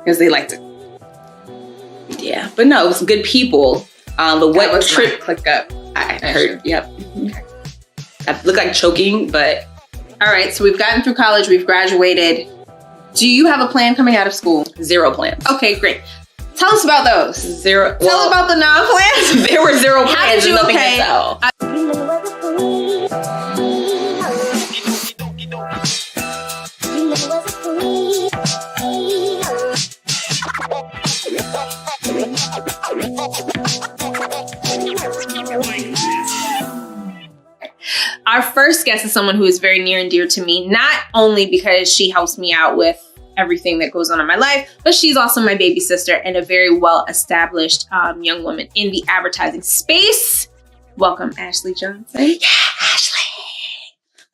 Because they like to. Yeah, but no, it was good people. But what was trip? Click up. I heard. Yep. Okay. I look like choking, but all right. So we've gotten through college. We've graduated. Do you have a plan coming out of school? 0 plans. Okay, great. Tell us about those. 0. Tell about the non-plans. There were 0 plans. How did you nothing okay? to tell. Our first guest is someone who is very near and dear to me, not only because she helps me out with everything that goes on in my life, but she's also my baby sister and a very well-established young woman in the advertising space. Welcome, Ashley Johnson. Yeah, Ashley.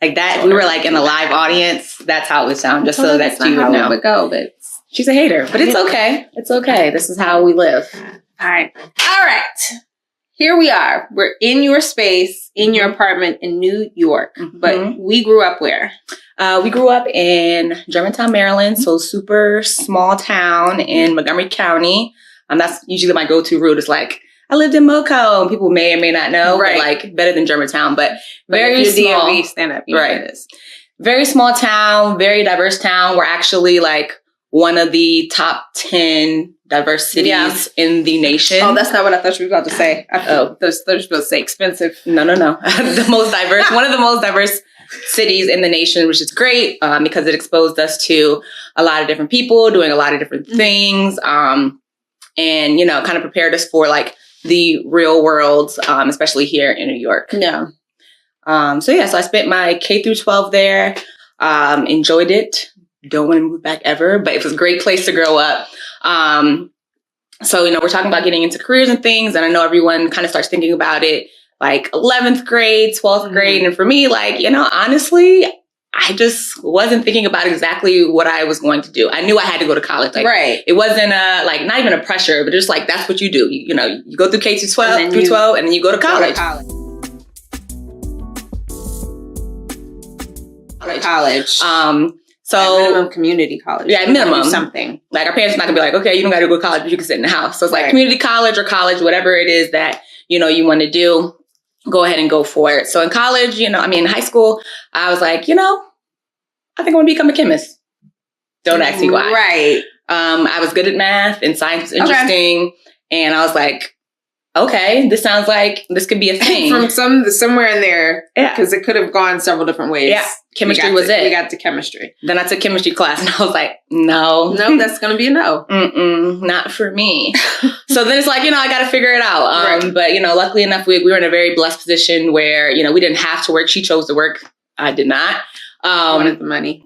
Like that, we were like in a live audience. That's how it would sound, just so that you would know. It would go, but she's a hater, but it's okay. It's okay. This is how we live. All right. Here we are. We're in your space, in your apartment in New York. But we grew up where? We grew up in Germantown, Maryland. So super small town in Montgomery County. That's usually my go-to route. Is like, I lived in Moco. And people may or may not know, right. But like better than Germantown, but very small. DMV, stand up. Right. It is. Very small town, very diverse town. We're actually like one of the top 10 diverse cities in the nation. Oh, that's not what I thought you were about to say. I thought you were supposed to say expensive. No. The most diverse, one of the most diverse cities in the nation, which is great because it exposed us to a lot of different people doing a lot of different things. And, you know, kind of prepared us for like the real world, especially here in New York. Yeah. So I spent my K through 12 there, enjoyed it. Don't want to move back ever, but it was a great place to grow up. So, you know, we're talking about getting into careers and things, and I know everyone kind of starts thinking about it like 11th grade, 12th grade. And for me, like, you know, honestly, I just wasn't thinking about exactly what I was going to do. I knew I had to go to college. Like, right. It wasn't like not even a pressure, but just like, that's what you do. You know, you go through K through 12, and then you go to college. So minimum community college. Yeah, minimum something. Like our parents are not gonna be like, okay, you don't got to go to college, but you can sit in the house. So it's like community college or college, whatever it is that, you know, you want to do, go ahead and go for it. So in college, you know, I mean, in high school, I was like, you know, I think I want to become a chemist. Don't ask me why. Right. I was good at math and science was interesting. And I was like, okay, this sounds like this could be a thing. From somewhere in there. Yeah. Because it could have gone several different ways. Yeah. Chemistry was it. We got to chemistry. Then I took chemistry class and I was like, no. No, that's going to be a no. Not for me. So then it's like, you know, I got to figure it out. Right. But, you know, luckily enough, we were in a very blessed position where, you know, we didn't have to work. She chose to work. I did not. Wanted the money.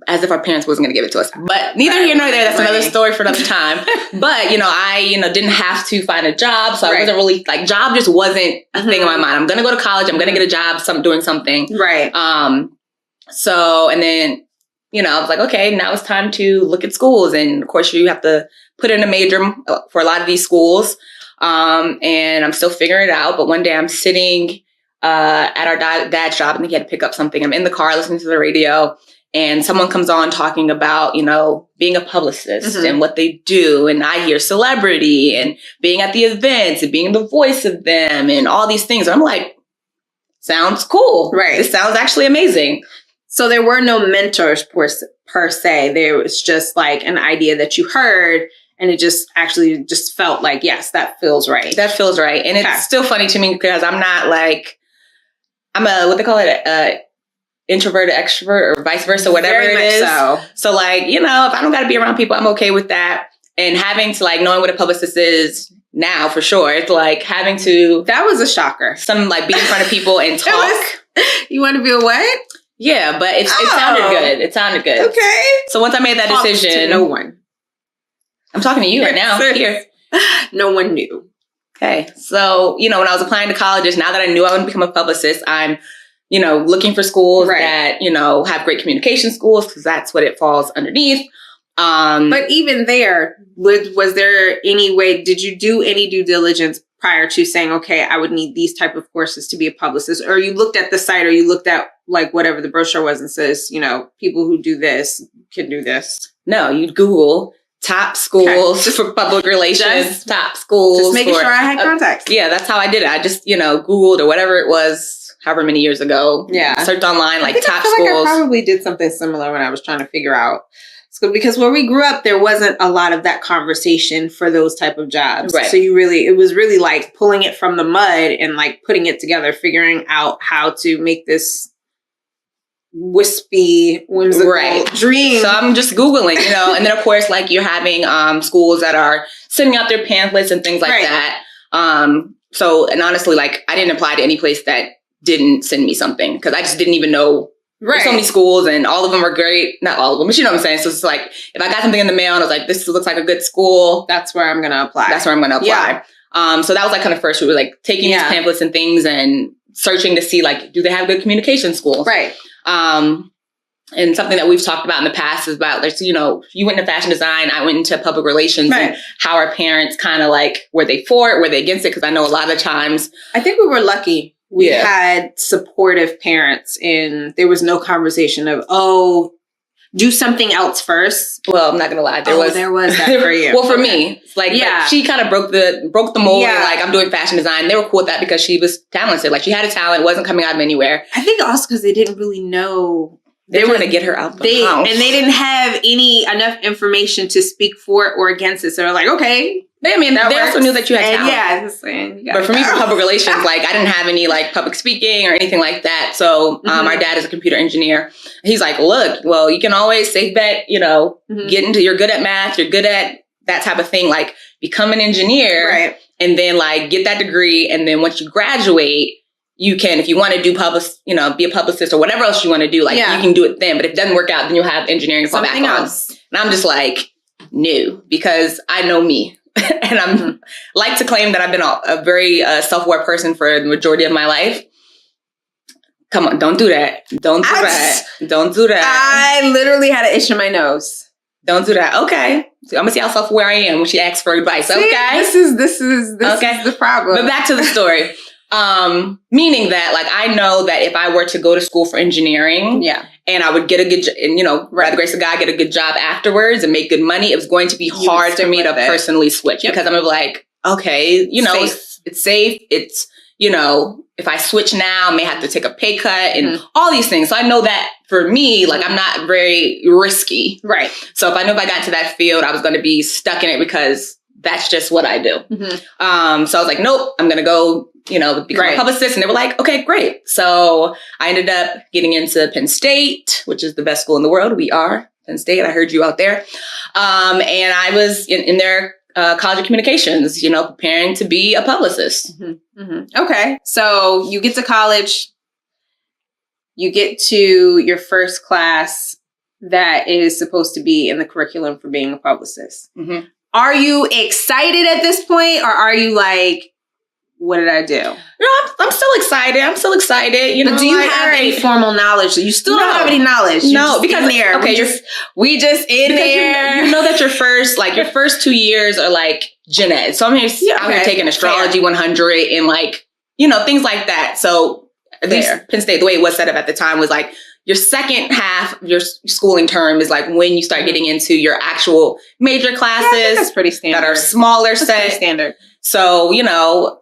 As if our parents wasn't going to give it to us. But neither here nor there. That's another story for another time. But, you know, I didn't have to find a job. So I wasn't really, like, job just wasn't a thing in my mind. I'm going to go to college. I'm going to get a job, doing something. Right. So, and then, you know, I was like, okay, now it's time to look at schools. And of course, you have to put in a major for a lot of these schools. And I'm still figuring it out. But one day I'm sitting at our dad's job, and he had to pick up something. I'm in the car listening to the radio, and someone comes on talking about, you know, being a publicist and what they do. And I hear celebrity and being at the events and being the voice of them and all these things. And I'm like, sounds cool. Right. This sounds actually amazing. So there were no mentors per se. There was just like an idea that you heard, and it just actually just felt like, yes, that feels right. That feels right. And it's still funny to me because I'm not like, I'm what they call it, introverted extrovert or vice versa, whatever it is. So like, you know, if I don't got to be around people, I'm okay with that. And having to like, knowing what a publicist is now for sure, it's like having to. That was a shocker. Like be in front of people and talk. You want to be a what? Yeah, but it sounded good. It sounded good. Okay. So once I made that decision. To no one. I'm talking to you right now. Here. No one knew. Okay. So, you know, when I was applying to colleges, now that I knew I would become a publicist, I'm, you know, looking for schools that, you know, have great communication schools because that's what it falls underneath. But even there, was there any way, did you do any due diligence prior to saying, okay, I would need these type of courses to be a publicist? Or you looked at the site, or you looked at like whatever the brochure was and says, you know, people who do this can do this? No, you'd Google top schools for public relations, top schools. Just making sure I had contacts. Yeah, that's how I did it. I just, Googled or whatever it was, however many years ago. Yeah. Searched online, like top I schools. I probably did something similar when I was trying to figure out school, because where we grew up, there wasn't a lot of that conversation for those type of jobs. Right. So it was really like pulling it from the mud and like putting it together, figuring out how to make this wispy, whimsical dream. So I'm just Googling, and then of course, like you're having schools that are sending out their pamphlets and things like that. So, and honestly, like I didn't apply to any place that didn't send me something because I just didn't even know. There's so many schools and all of them are great. Not all of them, but you know what I'm saying? So it's like, if I got something in the mail and I was like, this looks like a good school. That's where I'm going to apply. Yeah. So that was like kind of first, we were like taking these pamphlets and things and searching to see like, do they have good communication schools? Right. And something that we've talked about in the past is about, like, you went into fashion design, I went into public relations, and how our parents kind of like, were they for it? Were they against it? Because I know a lot of times. I think we were lucky. We had supportive parents, and there was no conversation of, do something else first. Well, I'm not gonna lie, there was that for you. Well, for me, it's like, she kind of broke the mold. Like, I'm doing fashion design. They were cool with that because she was talented. Like, she had a talent, wasn't coming out of anywhere. I think also because they didn't really know. They were going to get her out the house. And they didn't have enough information to speak for it or against it. So they're like, okay. They also knew that you had talent. But for me, for public relations, like I didn't have any like public speaking or anything like that. So our dad is a computer engineer. He's like, look, well, you can always safe bet, you're good at math, you're good at that type of thing. Like become an engineer and then like get that degree. And then once you graduate, you can, if you want to do be a publicist or whatever else you want to do, like you can do it then. But if it doesn't work out, then you'll have engineering to fall back on. And I'm just like, no, because I know me. And I'm like to claim that I've been a very self-aware person for the majority of my life. Come on, don't do that. Don't do that. Don't do that. I literally had an itch in my nose. Don't do that. Okay. So I'm gonna see how self-aware I am when she asks for advice. See, okay. This is the problem. But back to the story. Meaning that, like, I know that if I were to go to school for engineering, and I would get a good, by the grace of God, get a good job afterwards and make good money, it was going to be hard for me to personally switch because I'm like, okay, it's safe. It's, if I switch now, I may have to take a pay cut and all these things. So I know that for me, like, I'm not very risky. Right. So if I knew if I got into that field, I was going to be stuck in it because that's just what I do. So I was like, nope, I'm going to go, become a publicist. And they were like, okay, great. So I ended up getting into Penn State, which is the best school in the world. We are Penn State. I heard you out there. And I was in their College of Communications, preparing to be a publicist. Okay. So you get to college, you get to your first class that is supposed to be in the curriculum for being a publicist. Are you excited at this point, or are you like, what did I do? No, I'm still excied. I'm still excited. But do you have any formal knowledge? You still don't have any knowledge. No, because we just in there. You know that your first 2 years are like gen ed. So I'm here out here taking astrology 100 and like, things like that. So at least Penn State, the way it was set up at the time was like, your second half of your schooling term is like when you start getting into your actual major classes. That's pretty standard. That are smaller set. Standard. So,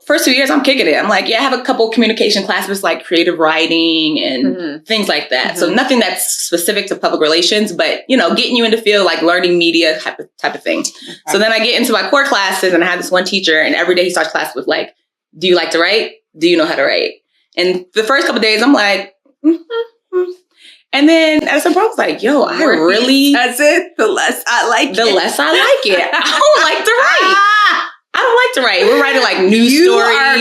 first 2 years I'm kicking it. I'm like, I have a couple communication classes like creative writing and things like that. So nothing that's specific to public relations, but, getting you into field, like learning media type of thing. Okay. So then I get into my core classes and I have this one teacher and every day he starts class with like, do you like to write? Do you know how to write? And the first couple of days I'm like, And then at some point I was like, yo, I really... That's it. The less I like it. The less I like it. I don't like to write. I don't like to write. We're writing like news stories. You are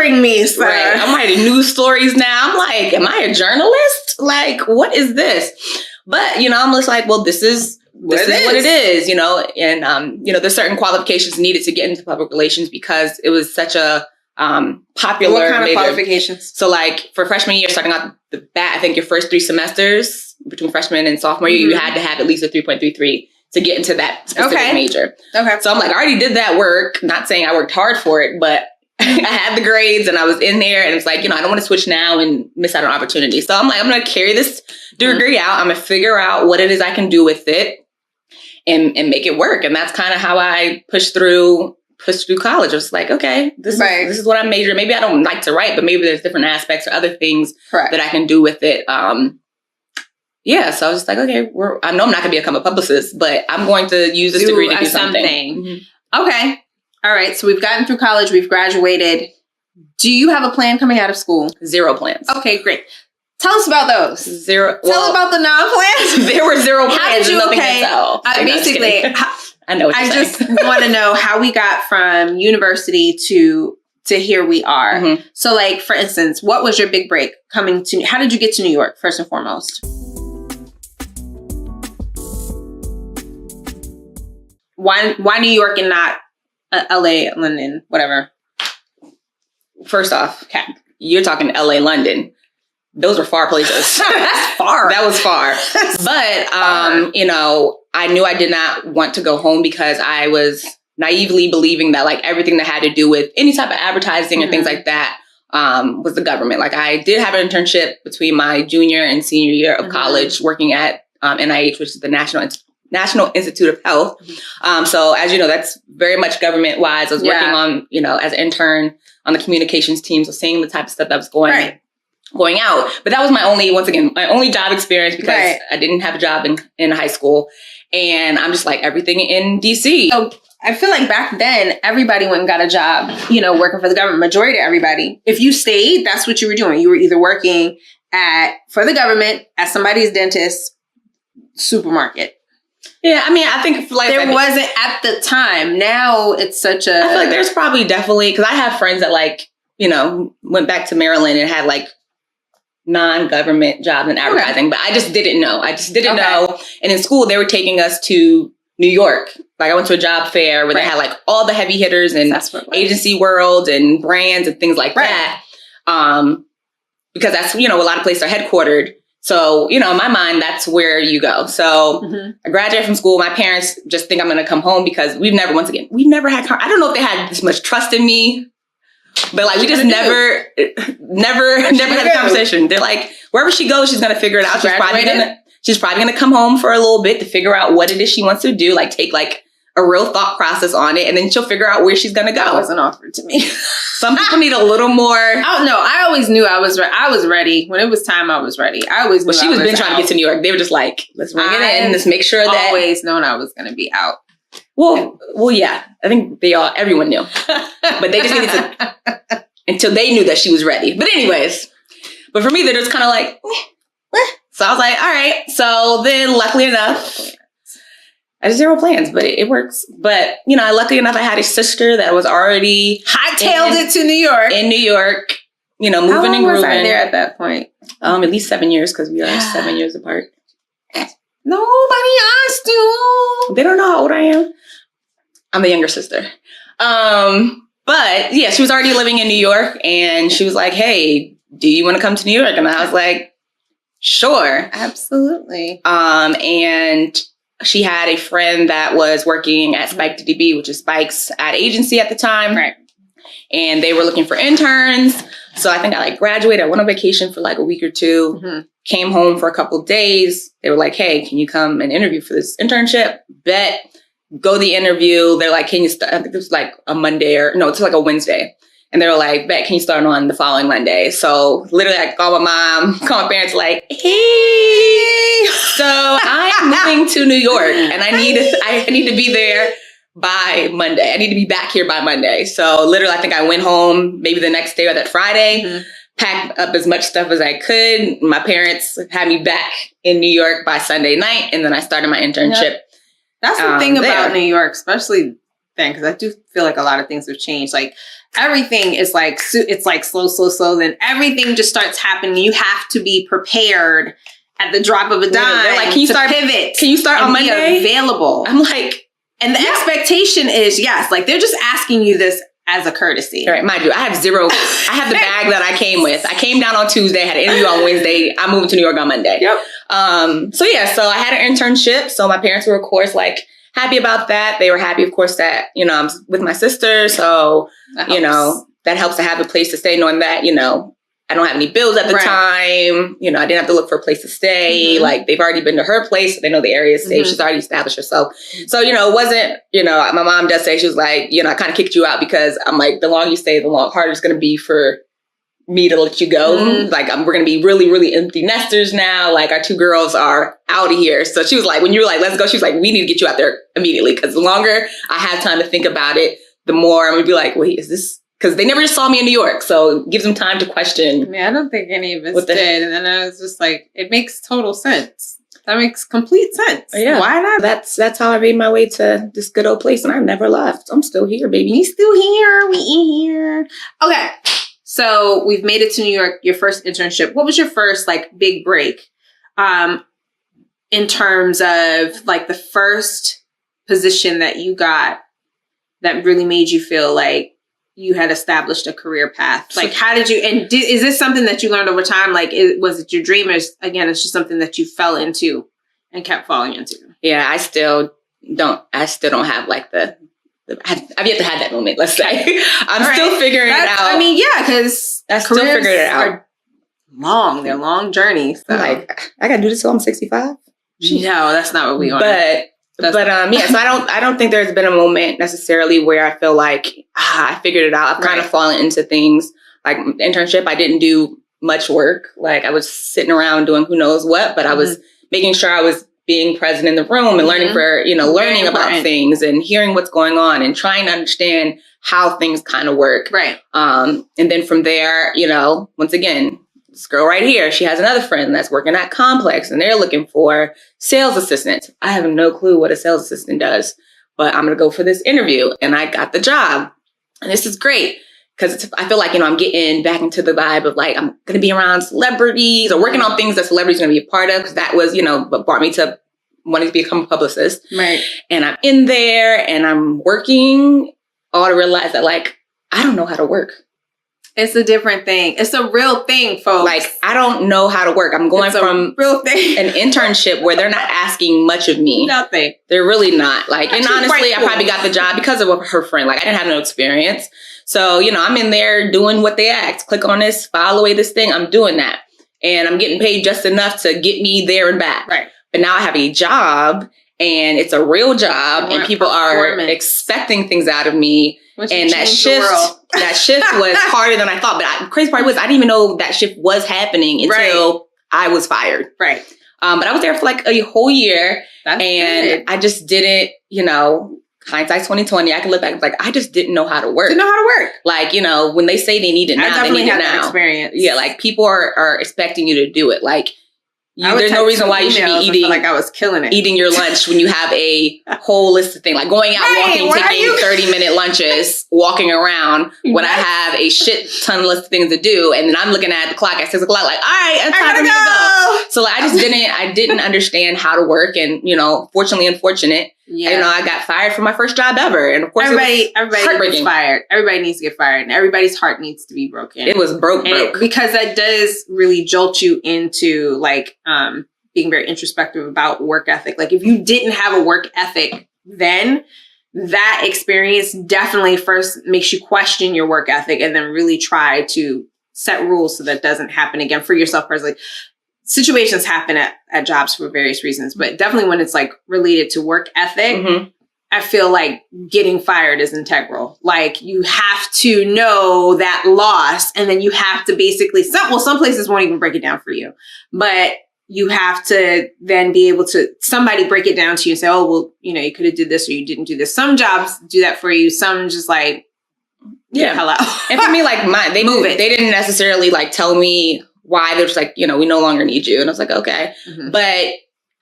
triggering me, sir. Right. I'm writing news stories now. I'm like, am I a journalist? Like, what is this? But, I'm just like, well, this is what it is, and, there's certain qualifications needed to get into public relations because it was such a popular What kind major. Of qualifications? So like for freshman year, starting out the bat, I think your first 3 semesters between freshman and sophomore year, you had to have at least a 3.33 to get into that specific major. Okay. So I'm like, I already did that work. Not saying I worked hard for it, but I had the grades and I was in there and it's like, I don't want to switch now and miss out on opportunities. So I'm like, I'm going to carry this degree out. I'm going to figure out what it is I can do with it. and make it work. And that's kind of how I pushed through college. I was like, okay, this is what I'm majoring. Maybe I don't like to write, but maybe there's different aspects or other things that I can do with it. Yeah, so I was just like, okay, I know I'm not going to become a publicist, but I'm going to use this degree to do something. Mm-hmm. Okay. All right. So we've gotten through college. We've graduated. Do you have a plan coming out of school? 0 plans. Okay, great. Tell us about those. 0. Tell about the non-plans. There were 0 plans. How did you, basically, I know what you're saying. Just want to know how we got from university to here we are. Mm-hmm. So like, for instance, what was your big break how did you get to New York, first and foremost? Why New York and not LA, London, whatever? First off, you're talking LA, London. Those were far places. That's far. That was far. But, you know, I knew I did not want to go home because I was naively believing that like everything that had to do with any type of advertising and things like that was the government. Like I did have an internship between my junior and senior year of college working at NIH, which is the National Institute of Health. So as you know, that's very much government wise. I was working on, you know, as an intern on the communications team. So seeing the type of stuff that was going out. But that was my only job experience because I didn't have a job in high school. And I'm just like everything in DC. So I feel like back then, everybody went and got a job, you know, working for the government. Majority of everybody. If you stayed, that's what you were doing. You were either working for the government, as somebody's dentist, supermarket. Yeah, I mean, I think like there wasn't at the time. Now it's such a. I feel like there's probably definitely because I have friends that like you know went back to Maryland and had like non-government jobs in advertising, but I just didn't know. know. And in school, they were taking us to New York. Like I went to a job fair where they had like all the heavy hitters and agency world and brands and things like that. Because that's you know a lot of places are headquartered. So, you know, in my mind, that's where you go. So I graduated from school. My parents just think I'm going to come home because we've never had, I don't know if they had this much trust in me, but like, we just never had a conversation. They're like, wherever she goes, she's going to figure it out. She's probably going to come home for a little bit to figure out what it is she wants to do, like take like a real thought process on it. And then she'll figure out where she's going to go. That wasn't offered to me. Some people need a little more. Oh no, I always knew I was ready. When it was time, I was ready. I always knew she was been trying to get to New York. They were just like, let's bring it in. Let's make sure that. Always known I was going to be out. Well, yeah. I think everyone knew. But they just needed to, until they knew that she was ready. But anyways, but for me, they're just kind of like, so I was like, all right. So then luckily enough, I had 0 plans, but it works. But, you know, luckily enough, I had a sister that was already hightailed it to New York. In New York, you know, moving and grooving. How long was I there at that point? At least 7 years because we are 7 years apart. Nobody asked you. They don't know how old I am. I'm the younger sister. But yeah, she was already living in New York and she was like, hey, do you want to come to New York? And I was like, sure. Absolutely. And she had a friend that was working at Spike DB, which is Spike's ad agency at the time. Right. And they were looking for interns. So I think I like graduated. I went on vacation for like a week or two, came home for a couple of days. They were like, hey, can you come and interview for this internship? Bet. Go the interview. They're like, can you start? I think it was like a Monday it's like a Wednesday. And they were like, bet, can you start on the following Monday? So literally I called my mom, called my parents like, hey, so I'm moving to New York and I need to be there by Monday. I need to be back here by Monday. So literally I think I went home maybe the next day or that Friday, packed up as much stuff as I could. My parents had me back in New York by Sunday night. And then I started my internship. Yep. That's the thing about New York, especially then, because I do feel like a lot of things have changed. Like everything is like, it's like slow. Then everything just starts happening. You have to be prepared at the drop of a dime. They're like, can you start pivot? Can you start on Monday? Available. I'm like, and the expectation is yes, like they're just asking you this as a courtesy. All right, mind you, I have zero. I have the bag that I came with. I came down on Tuesday, had an interview on Wednesday. I'm moving to New York on Monday. Yep. So I had an internship. So my parents were, of course, like happy about that. They were happy, of course, that, you know, I'm with my sister. So, you know, that helps to have a place to stay knowing that, you know, I don't have any bills at the time. You know, I didn't have to look for a place to stay. Like, they've already been to her place. So they know the area is safe. She's already established herself. So, you know, it wasn't, you know, my mom does say, she was like, you know, I kind of kicked you out because I'm like, the longer you stay, the harder it's going to be for me to let you go. Like, we're going to be really, really empty nesters now. Like, our 2 girls are out of here. So she was like, when you were like, let's go, she was like, we need to get you out there immediately. Because the longer I have time to think about it, the more I'm going to be like, wait, is this... Because they never just saw me in New York, so it gives them time to question. I mean, I don't think any of us did. And then I was just like, it makes total sense. That makes complete sense. Yeah. Why not? That's how I made my way to this good old place, and I never left. I'm still here, baby. We still here. We in here. Okay. So we've made it to New York, your first internship. What was your first, like, big break in terms of, like, the first position that you got that really made you feel like you had established a career path? Like, how did you, and is this something that you learned over time? Like, was it your dream, or again, it's just something that you fell into and kept falling into? Yeah, I still don't have like I've yet to have that moment, let's say. I'm still figuring it out. I mean, yeah, because I still figured it out. Are long. They're long journeys. So. Like, I got to do this till I'm 65? No, that's not what we want. So I don't think there's been a moment necessarily where I feel like, I figured it out. I've kind of fallen into things like internship. I didn't do much work. Like, I was sitting around doing who knows what, but I was making sure I was being present in the room and learning learning about things and hearing what's going on and trying to understand how things kind of work. Right. And then from there, you know, once again, this girl right here, she has another friend that's working at Complex and they're looking for sales assistants. I have no clue what a sales assistant does, but I'm going to go for this interview. And I got the job. And this is great because I feel like, you know, I'm getting back into the vibe of like, I'm going to be around celebrities or working on things that celebrities are going to be a part of. Because that was, you know, what brought me to wanting to become a publicist. Right. And I'm in there and I'm working all to realize that, like, I don't know how to work. It's a different thing. It's a real thing, folks. Like, I don't know how to work. I'm going from real thing. an internship where they're not asking much of me. Nothing. They're really not. Like, and honestly, cool. I probably got the job because of her friend. Like, I didn't have no experience. So, you know, I'm in there doing what they asked. Click on this, file away this thing. I'm doing that. And I'm getting paid just enough to get me there and back. Right. But now I have a job and it's a real job and people are expecting things out of me. And that shift was harder than I thought. But crazy part was I didn't even know that shift was happening until I was fired. Right. But I was there for like a whole year. That's and good. I just didn't, you know, hindsight's 2020. I can look back and like, I just didn't know how to work. Didn't know how to work. Like, you know, when they say they need it now, they need it now. That experience. Yeah, like people are expecting you to do it. Like, there's no reason why you should be eating like I was killing it. Eating your lunch when you have a whole list of things, like going out, walking, taking 30-minute lunches, walking around when I have a shit ton list of things to do. And then I'm looking at the clock at 6 o'clock, like, all right, it's time for me to go. So like, I didn't understand how to work. And, you know, fortunately, unfortunate, you know, I got fired from my first job ever. And of course, everybody gets fired. Everybody needs to get fired. And everybody's heart needs to be broken. It was broke. Because that does really jolt you into like, being very introspective about work ethic. Like if you didn't have a work ethic, then that experience definitely first makes you question your work ethic and then really try to set rules so that doesn't happen again for yourself personally. Situations happen at jobs for various reasons, but definitely when it's like related to work ethic, I feel like getting fired is integral. Like you have to know that loss and then you have to basically, some places won't even break it down for you, but you have to then be able to, somebody break it down to you and say, oh, well, you know, you could have did this or you didn't do this. Some jobs do that for you. Some just like, get the hell out. And for me, like they didn't necessarily like tell me why. They're just like, you know, we no longer need you. And I was like, okay. But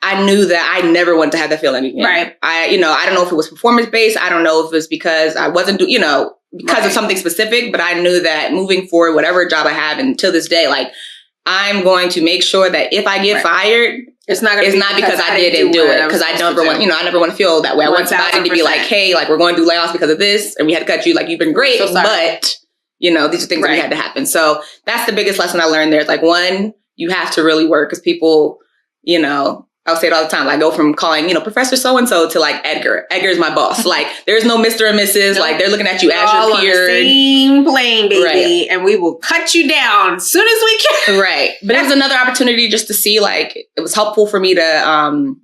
I knew that I never wanted to have that feeling again. Right. I don't know if it was performance based. I don't know if it was because I wasn't because of something specific, but I knew that moving forward, whatever job I have until this day, like I'm going to make sure that if I get fired, it's not because I didn't do it. Because I never want to feel that way. I want somebody to be like, hey, like we're going through layoffs because of this and we had to cut you. Like you've been great, but you know, these are things that had to happen. So that's the biggest lesson I learned there. It's like, one, you have to really work because people, you know, I'll say it all the time. Like, I go from calling, Professor so-and-so to like Edgar. Edgar's my boss. Like, there's no Mr. and Mrs. Like, they're looking at you as your peer. On the same plane, baby. Right. And we will cut you down as soon as we can. Right. But it was another opportunity just to see, like, it was helpful for me to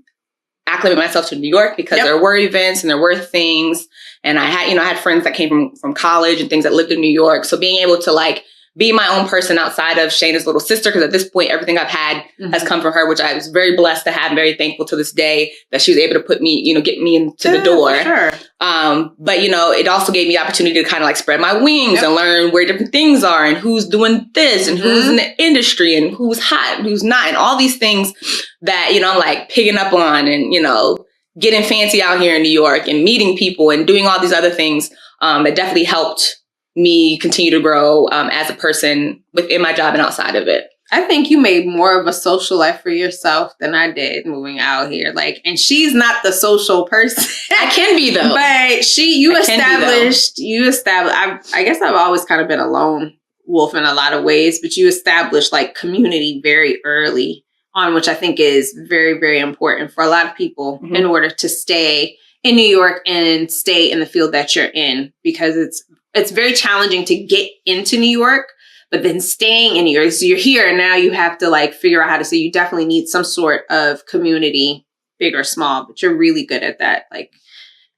acclimate myself to New York because there were events and there were things. And I had friends that came from college and things that lived in New York. So being able to like be my own person outside of Shaina's little sister, because at this point, everything I've had has come from her, which I was very blessed to have, very thankful to this day that she was able to put me, get me into the door. For sure. But, it also gave me the opportunity to kind of like spread my wings and learn where different things are and who's doing this and who's in the industry and who's hot and who's not and all these things that, I'm like picking up on and, getting fancy out here in New York and meeting people and doing all these other things that definitely helped me continue to grow as a person within my job and outside of it. I think you made more of a social life for yourself than I did moving out here. Like, and she's not the social person. I can be though. But you established, I guess I've always kind of been a lone wolf in a lot of ways, but you established like community very early on, which I think is very, very important for a lot of people in order to stay in New York and stay in the field that you're in, because it's very challenging to get into New York, but then staying in New York. So you're here and now you have to like figure out how to say you definitely need some sort of community, big or small, but you're really good at that. Like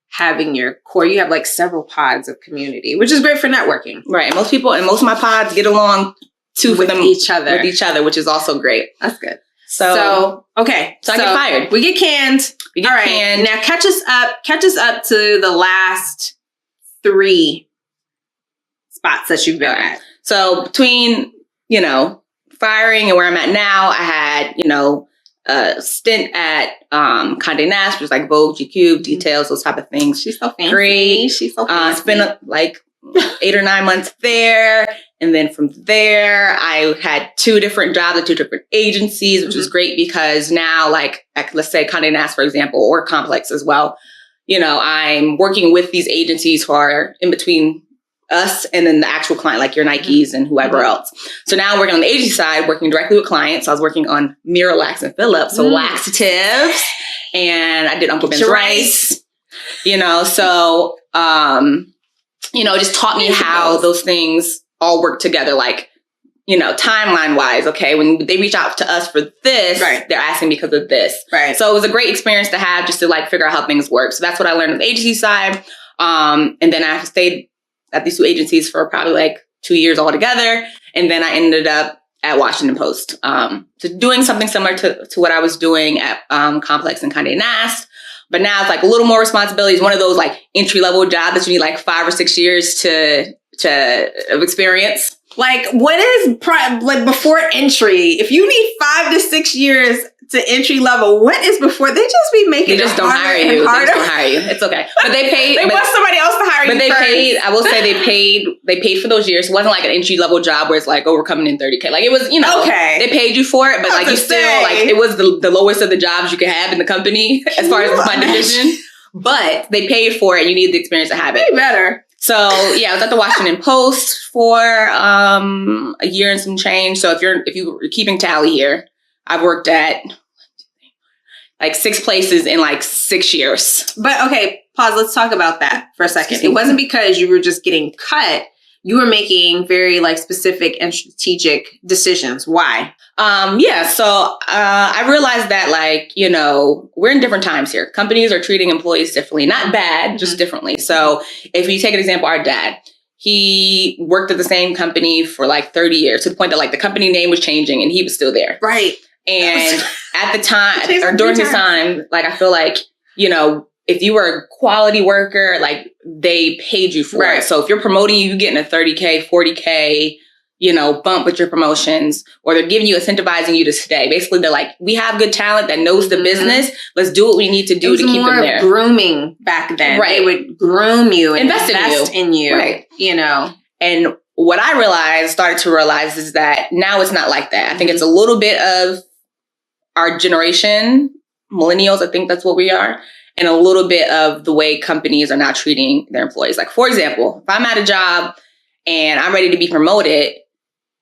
having your core, you have like several pods of community, which is great for networking. Right. Most people and most of my pods get along with each other, which is also great. That's good. So okay. So I get fired. We get canned. All right. Canned. Now catch us up to the last 3 spots that you've been at. So between, firing and where I'm at now, I had, a stint at Condé Nast, which was like Vogue, GQ, Details, those type of things. She's so fancy. Great. She's so fancy. Spent like 8 or 9 months there. And then from there, I had 2 different jobs at 2 different agencies, which was great because now, like, let's say Condé Nast, for example, or Complex as well, I'm working with these agencies who are in between us and then the actual client, like your Nikes and whoever else. So now I'm working on the agency side, working directly with clients. So I was working on Miralax and Phillips, so laxatives, and I did Uncle Ben's Rice, so, it just taught me how those things all work together, like, timeline wise. Okay, when they reach out to us for this, they're asking because of this. Right. So it was a great experience to have just to like figure out how things work. So that's what I learned on the agency side. And then I stayed at these 2 agencies for probably like 2 years altogether. And then I ended up at Washington Post. So doing something similar to what I was doing at Complex and Condé Nast. But now it's like a little more responsibility. It's one of those like entry-level jobs that you need like 5 or 6 years of experience. Like, what is like before entry? If you need 5 to 6 years to entry level, what is before? They just be making They just don't hire you. They just don't hire you. It's okay. But they paid. They want somebody else to hire you. But they first. paid. I will say they paid for those years. It wasn't like an entry level job where it's like, oh, we're coming in $30K. Like it was, okay. They paid you for it, but like you still like it was the lowest of the jobs you could have in the company as far as my division. But they paid for it. And you need the experience to have it. Way better. So yeah, I was at the Washington Post for a year and some change. So if you're keeping tally here, I've worked at like 6 places in like 6 years. But okay, pause. Let's talk about that for a second. It wasn't because you were just getting cut. You were making very like specific and strategic decisions. Why? So I realized that like, we're in different times here. Companies are treating employees differently, not bad, just differently. So if you take an example, our dad, he worked at the same company for like 30 years to the point that like the company name was changing and he was still there. Right. And at the time or during his time, like, I feel like, if you were a quality worker, like they paid you for it. So if you're promoting you getting a 30K, 40K, bump with your promotions, or they're giving you, incentivizing you to stay. Basically, they're like, we have good talent that knows the business. Let's do what we need to do to keep them there. It was more grooming back then. Right. They would groom you and invest in you. Right. And what I started to realize is that now it's not like that. I think it's a little bit of our generation, millennials, I think that's what we are. And a little bit of the way companies are now treating their employees. Like, for example, if I'm at a job and I'm ready to be promoted,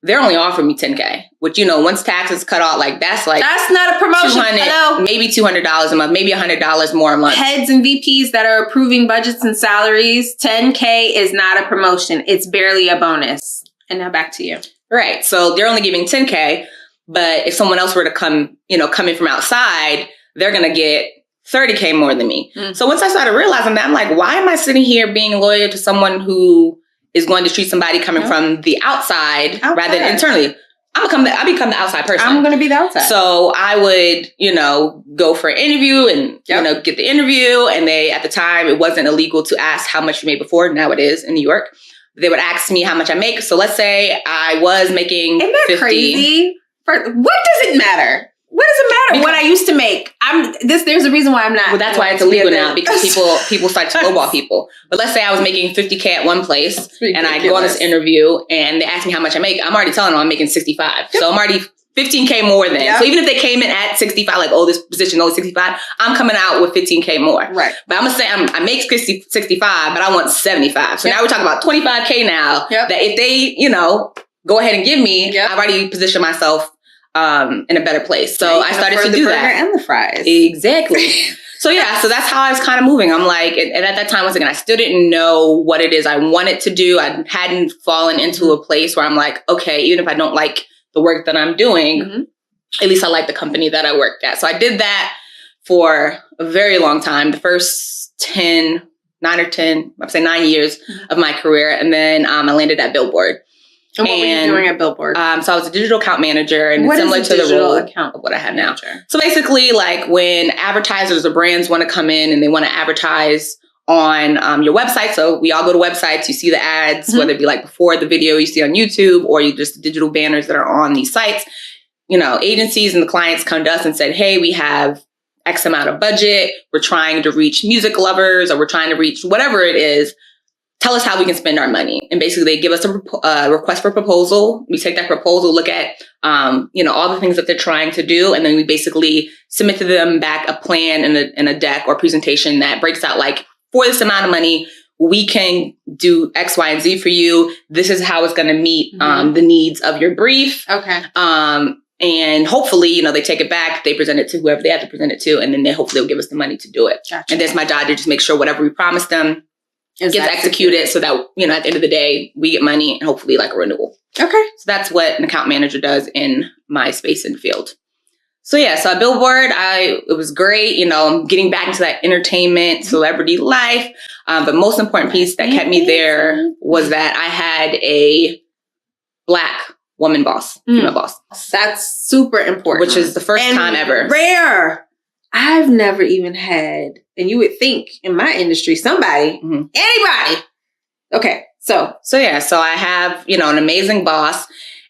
they're only offering me $10K, which, you know, once taxes cut off, like that's not a promotion. Hello. Maybe $200 a month, maybe $100 more a month. Heads and VPs that are approving budgets and salaries, $10K is not a promotion. It's barely a bonus. And now back to you. Right. So they're only giving $10K, but if someone else were to come in from outside, they're going to get $30K more than me. So once I started realizing that, I'm like, why am I sitting here being loyal to someone who is going to treat somebody coming from the outside rather than internally? I become the outside person. I'm going to be the outside. So I would, go for an interview and, get the interview. And at the time, it wasn't illegal to ask how much you made before. Now it is in New York. They would ask me how much I make. So let's say I was making Isn't that 50. Crazy? What does it matter? What does it matter? What I used to make. There's a reason why I'm not. Well, that's why it's illegal now, because people start to lowball people. But let's say I was making 50K at one place and I go on this interview and they ask me how much I make. I'm already telling them I'm making 65. Yep. So I'm already 15K more than. Yep. So even if they came in at 65, like, oh, this position only 65, I'm coming out with 15K more. Right. But I'm going to say I make 65, but I want 75. So now we're talking about 25K now that if they, go ahead and give me, I've already positioned myself in a better place. So I started to do that. And the fries. Exactly. So so that's how I was kind of moving. I'm like, and at that time, once again, I still didn't know what it is I wanted to do. I hadn't fallen into a place where I'm like, okay, even if I don't like the work that I'm doing, at least I like the company that I worked at. So I did that for a very long time. The first 9 years of my career. And then I landed at Billboard. And what were you doing at Billboard? So I was a digital account manager, and it's similar to the role of what I have now. So basically, like when advertisers or brands want to come in and they want to advertise on your website. So we all go to websites, you see the ads, whether it be like before the video you see on YouTube or you just digital banners that are on these sites. Agencies and the clients come to us and said, hey, we have X amount of budget. We're trying to reach music lovers, or we're trying to reach whatever it is. Tell us how we can spend our money. And basically they give us a request for proposal. We take that proposal, look at, all the things that they're trying to do. And then we basically submit to them back a plan and a deck or presentation that breaks out like, for this amount of money, we can do X, Y, and Z for you. This is how it's going to meet the needs of your brief. Okay. And hopefully, they take it back, they present it to whoever they have to present it to, and then hopefully they'll give us the money to do it. Gotcha. And that's my job to just make sure whatever we promise them gets executed so that, at the end of the day, we get money and hopefully like a renewal. Okay. So that's what an account manager does in my space and field. So so at Billboard, it was great, getting back into that entertainment, celebrity life. But most important piece that kept me there was that I had a Black woman boss, female boss. That's super important. Which is the first time ever. Rare. I've never even had, and you would think in my industry, somebody, anybody. Okay. So I have, an amazing boss,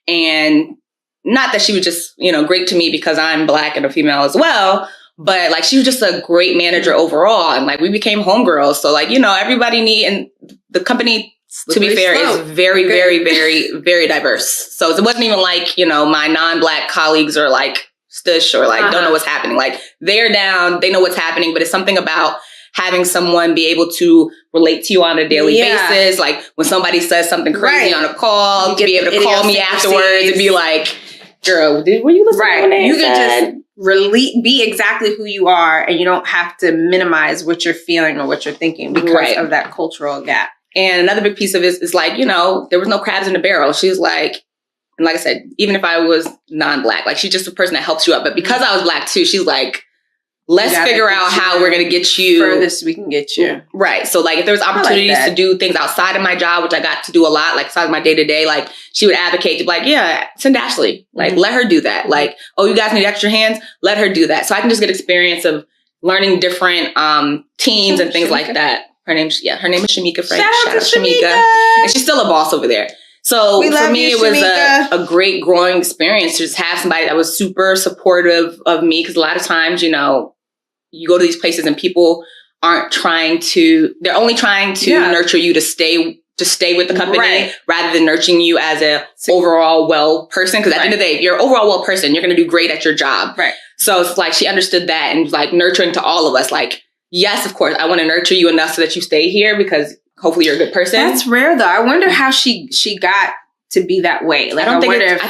and not that she was just, great to me because I'm Black and a female as well, but like she was just a great manager overall. And like we became homegirls. So like, everybody and the company, to be fair, is very, very, very, very diverse. So it wasn't even like, my non-Black colleagues are like stush or like don't know what's happening. Like they're down, they know what's happening, but it's something about having someone be able to relate to you on a daily basis. Like when somebody says something crazy on a call, to be able to call me afterwards and be like, girl, were you listening? Right. You can just be exactly who you are, and you don't have to minimize what you're feeling or what you're thinking because of that cultural gap. And another big piece of it is like, there was no crabs in the barrel. She was like, and like I said, even if I was non-Black, like she's just a person that helps you up. But because I was Black too, she's like, let's figure out how we're going to get you furthest we can get you. Right. So like if there was opportunities to do things outside of my job, which I got to do a lot, like outside of my day to day, like she would advocate to be like, yeah, send Ashley, like let her do that. Like, oh, you guys need extra hands. Let her do that. So I can just get experience of learning different teams and things like that. Her name is Shamika Frank. Shout out to Shamika. And she's still a boss over there. So for me, it was a great growing experience to just have somebody that was super supportive of me. Because a lot of times, you go to these places and people they're only trying to nurture you to stay with the company rather than nurturing you as a overall well person. Because at the end of the day, if you're an overall well person, you're going to do great at your job. Right. So it's like she understood that and was like nurturing to all of us. Like, yes, of course, I want to nurture you enough so that you stay here because hopefully you're a good person. That's rare though. I wonder how she got to be that way. Like, I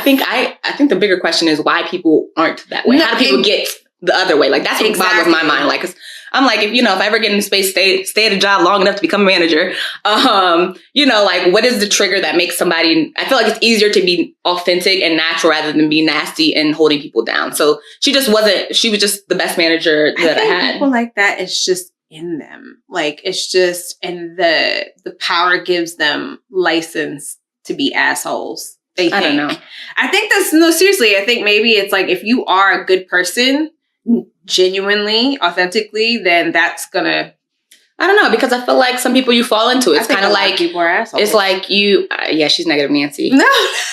think the bigger question is why people aren't that way. How do people get the other way? Like, that's what boggles my mind. Like, 'cause I'm like, if I ever get in space, stay at a job long enough to become a manager, like, what is the trigger that makes somebody, I feel like it's easier to be authentic and natural rather than be nasty and holding people down. So she was just the best manager that I had. People like that, it's just in them. Like, it's just, and the power gives them license to be assholes. I don't know. I think seriously, I think maybe it's like, if you are a good person, genuinely, authentically, then that's gonna, I don't know, because I feel like some people you fall into. It's kind of like people are assholes. It's like she's negative Nancy. No.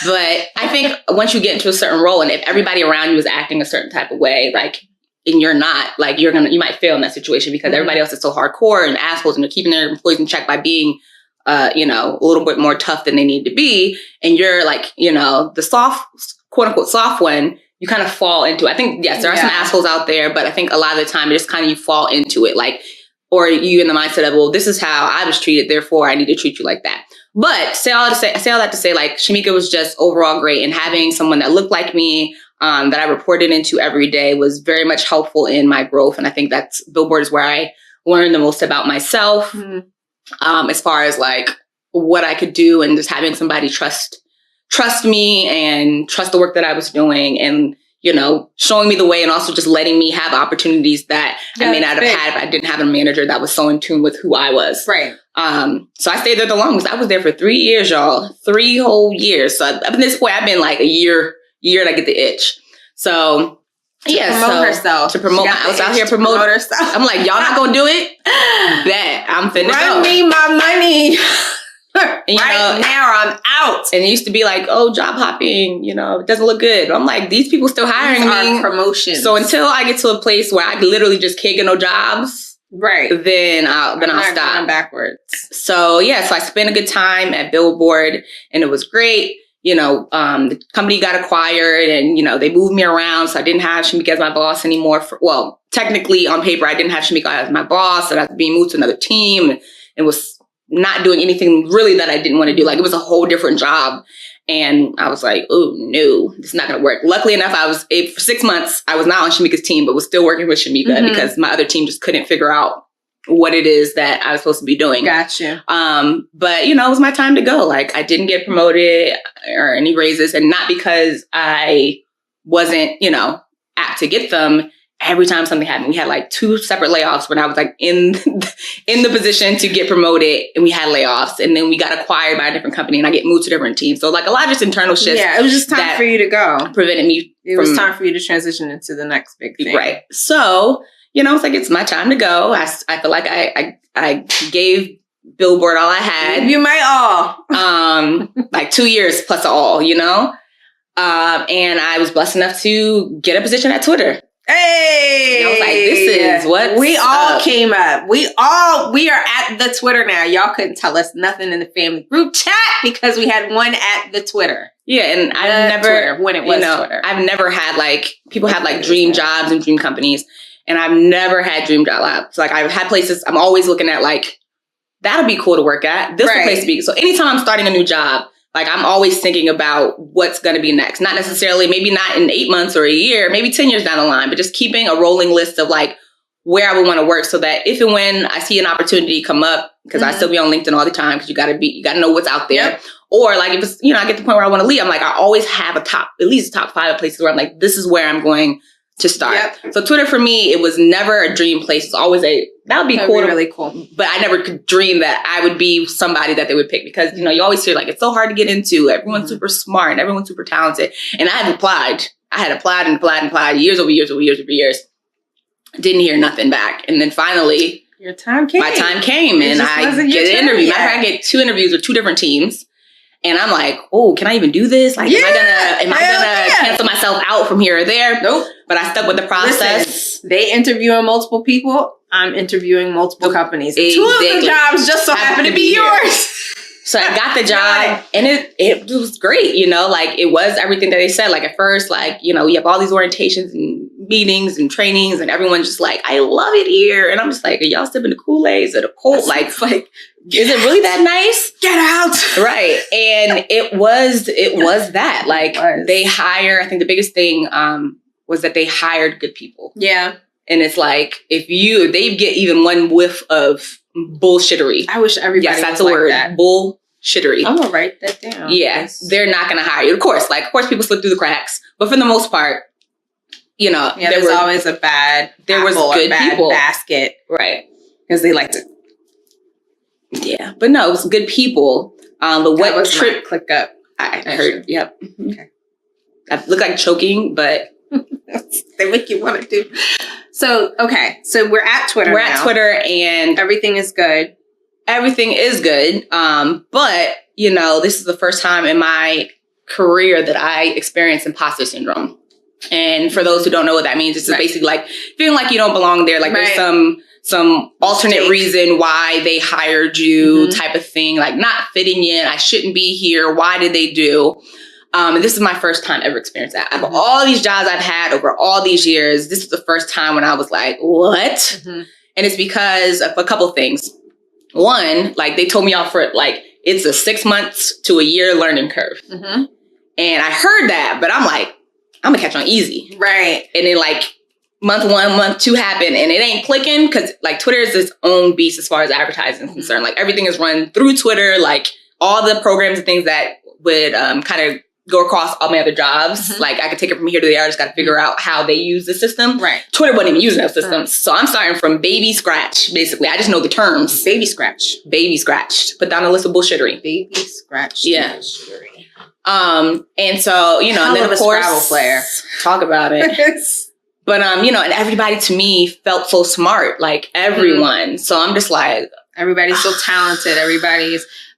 But I think once you get into a certain role, and if everybody around you is acting a certain type of way, like, and you're not, like, you might fail in that situation because everybody else is so hardcore and assholes, and they're keeping their employees in check by being a little bit more tough than they need to be. And you're like, the soft, quote unquote, soft one, you kind of fall into. I think, yes, there are some assholes out there, but I think a lot of the time it's kind of, you fall into it. Like, or you in the mindset of, well, this is how I was treated, therefore I need to treat you like that. But say all that to say, like, Shamika was just overall great, and having someone that looked like me, that I reported into every day was very much helpful in my growth. And I think that's Billboard is where I learned the most about myself, as far as like what I could do, and just having somebody trust me and trust the work that I was doing, and, showing me the way, and also just letting me have opportunities that I may not have had if I didn't have a manager that was so in tune with who I was. Right. So I stayed there the longest. I was there for 3 years, y'all. 3 whole years. So up at this point, I've been like a year and I get the itch. So to promote herself. To promote. I was out here promoting herself. I'm like, y'all not gonna do it? Bet. I'm finna go. Run me my money. And, now I'm out. And it used to be like, oh, job hopping, it doesn't look good. I'm like, these people still hiring me. Promotions. So until I get to a place where I literally just can't get no jobs, right? Then I'll stop. Going backwards. So so I spent a good time at Billboard, and it was great. The company got acquired, and they moved me around, so I didn't have Shamika as my boss anymore. Technically on paper, I didn't have Shamika as my boss, and I was being moved to another team, and was not doing anything really that I didn't want to do. Like, it was a whole different job. And I was like, oh no, this is not going to work. Luckily enough, for 6 months, I was not on Shamika's team, but was still working with Shamika because my other team just couldn't figure out what it is that I was supposed to be doing. Gotcha. But it was my time to go. Like, I didn't get promoted or any raises, and not because I wasn't, apt to get them. Every time something happened, we had like 2 separate layoffs when I was like in the position to get promoted, and we had layoffs, and then we got acquired by a different company, and I get moved to different teams. So like a lot of just internal shit. Yeah, it was just time for you to go. Prevented me. It was time for you to transition into the next big thing. Right. So, it's like, it's my time to go. I feel like I gave Billboard all I had. You might all. Like 2 years plus all, and I was blessed enough to get a position at Twitter. Hey! And I was like, this is what we all came up. We are at the Twitter now. Y'all couldn't tell us nothing in the family group chat because we had one at the Twitter. Yeah, and I've never, Twitter, when it was Twitter. I've never had like, people have like dream jobs and dream companies, and I've never had dream jobs. Like, I've had places, I'm always looking at like, that'll be cool to work at. This is the place to be. So anytime I'm starting a new job, like, I'm always thinking about what's going to be next. Not necessarily, maybe not in 8 months or a year, maybe 10 years down the line, but just keeping a rolling list of like where I would want to work, so that if and when I see an opportunity come up, because I still be on LinkedIn all the time, because you got to know what's out there. Yep. Or like, if it's, I get to the point where I want to leave, I'm like, I always have at least top 5 of places where I'm like, this is where I'm going to start. Yep. So Twitter for me, it was never a dream place. It's always that would be cool. Really cool. But I never could dream that I would be somebody that they would pick, because, you always hear like, it's so hard to get into. Everyone's super smart and everyone's super talented. And I had applied and applied years over years. Didn't hear nothing back. And then finally, my time came and I get an interview. I get 2 interviews with 2 different teams. And I'm like, oh, can I even do this? Like, am I gonna cancel myself out from here or there? Nope. But I stuck with the process. Listen, they interviewing multiple people. I'm interviewing multiple companies. Exactly. 2 of the jobs just so happen to be yours. So I got the job, and it was great. Like, it was everything that they said. Like, at first, like, you have all these orientations and meetings and trainings, and everyone's just like, I love it here. And I'm just like, are y'all sipping the Kool-Aid or the cold? Like, is it really that nice? Get out. Right. And it was that. Like, they hire, I think the biggest thing was that they hired good people. Yeah. And it's like, if they get even one whiff of bullshittery. I wish everybody yes, that's was a word. That. Bullshittery. I'm gonna write that down. Yeah, they're not gonna hire you. Of course, people slip through the cracks, but for the most part, you know, there's always a bad. There was good people basket, right? Because they like to. Yeah, but no, it was good people. But what trip? Click up. I heard. Yep. Okay. I look like choking, but they make you want to do. So we're at Twitter. We're at Twitter, and everything is good. Everything is good. But you know, this is the first time in my career that I experienced imposter syndrome. And for those who don't know what that means, it's just basically like feeling like you don't belong there. Like there's some alternate reason why they hired you type of thing. Like not fitting in. I shouldn't be here. Why did they do? And this is my first time ever experiencing that. Out of all these jobs I've had over all these years, this is the first time when I was like, what? And it's because of a couple things. One, like they told me off for it, like it's a 6 months to a year learning curve. And I heard that, but I'm like, I'm gonna catch on easy. Right. And then like month 1, month 2 happened and it ain't clicking because like Twitter is its own beast as far as advertising is concerned. Like everything is run through Twitter, like all the programs and things that would kind of go across all my other jobs. Like I could take it from here to there. I just got to figure out how they use the system. Right. Twitter wasn't even using those systems. So I'm starting from baby scratch, basically. I just know the terms. Baby scratch. Baby scratch. Put down a list of bullshittery. Baby scratch. Yeah. And so, you know, and then of course, Scrabble player. Talk about it. But, you know, and everybody to me felt so smart, like everyone. So I'm just like. Everybody's so talented.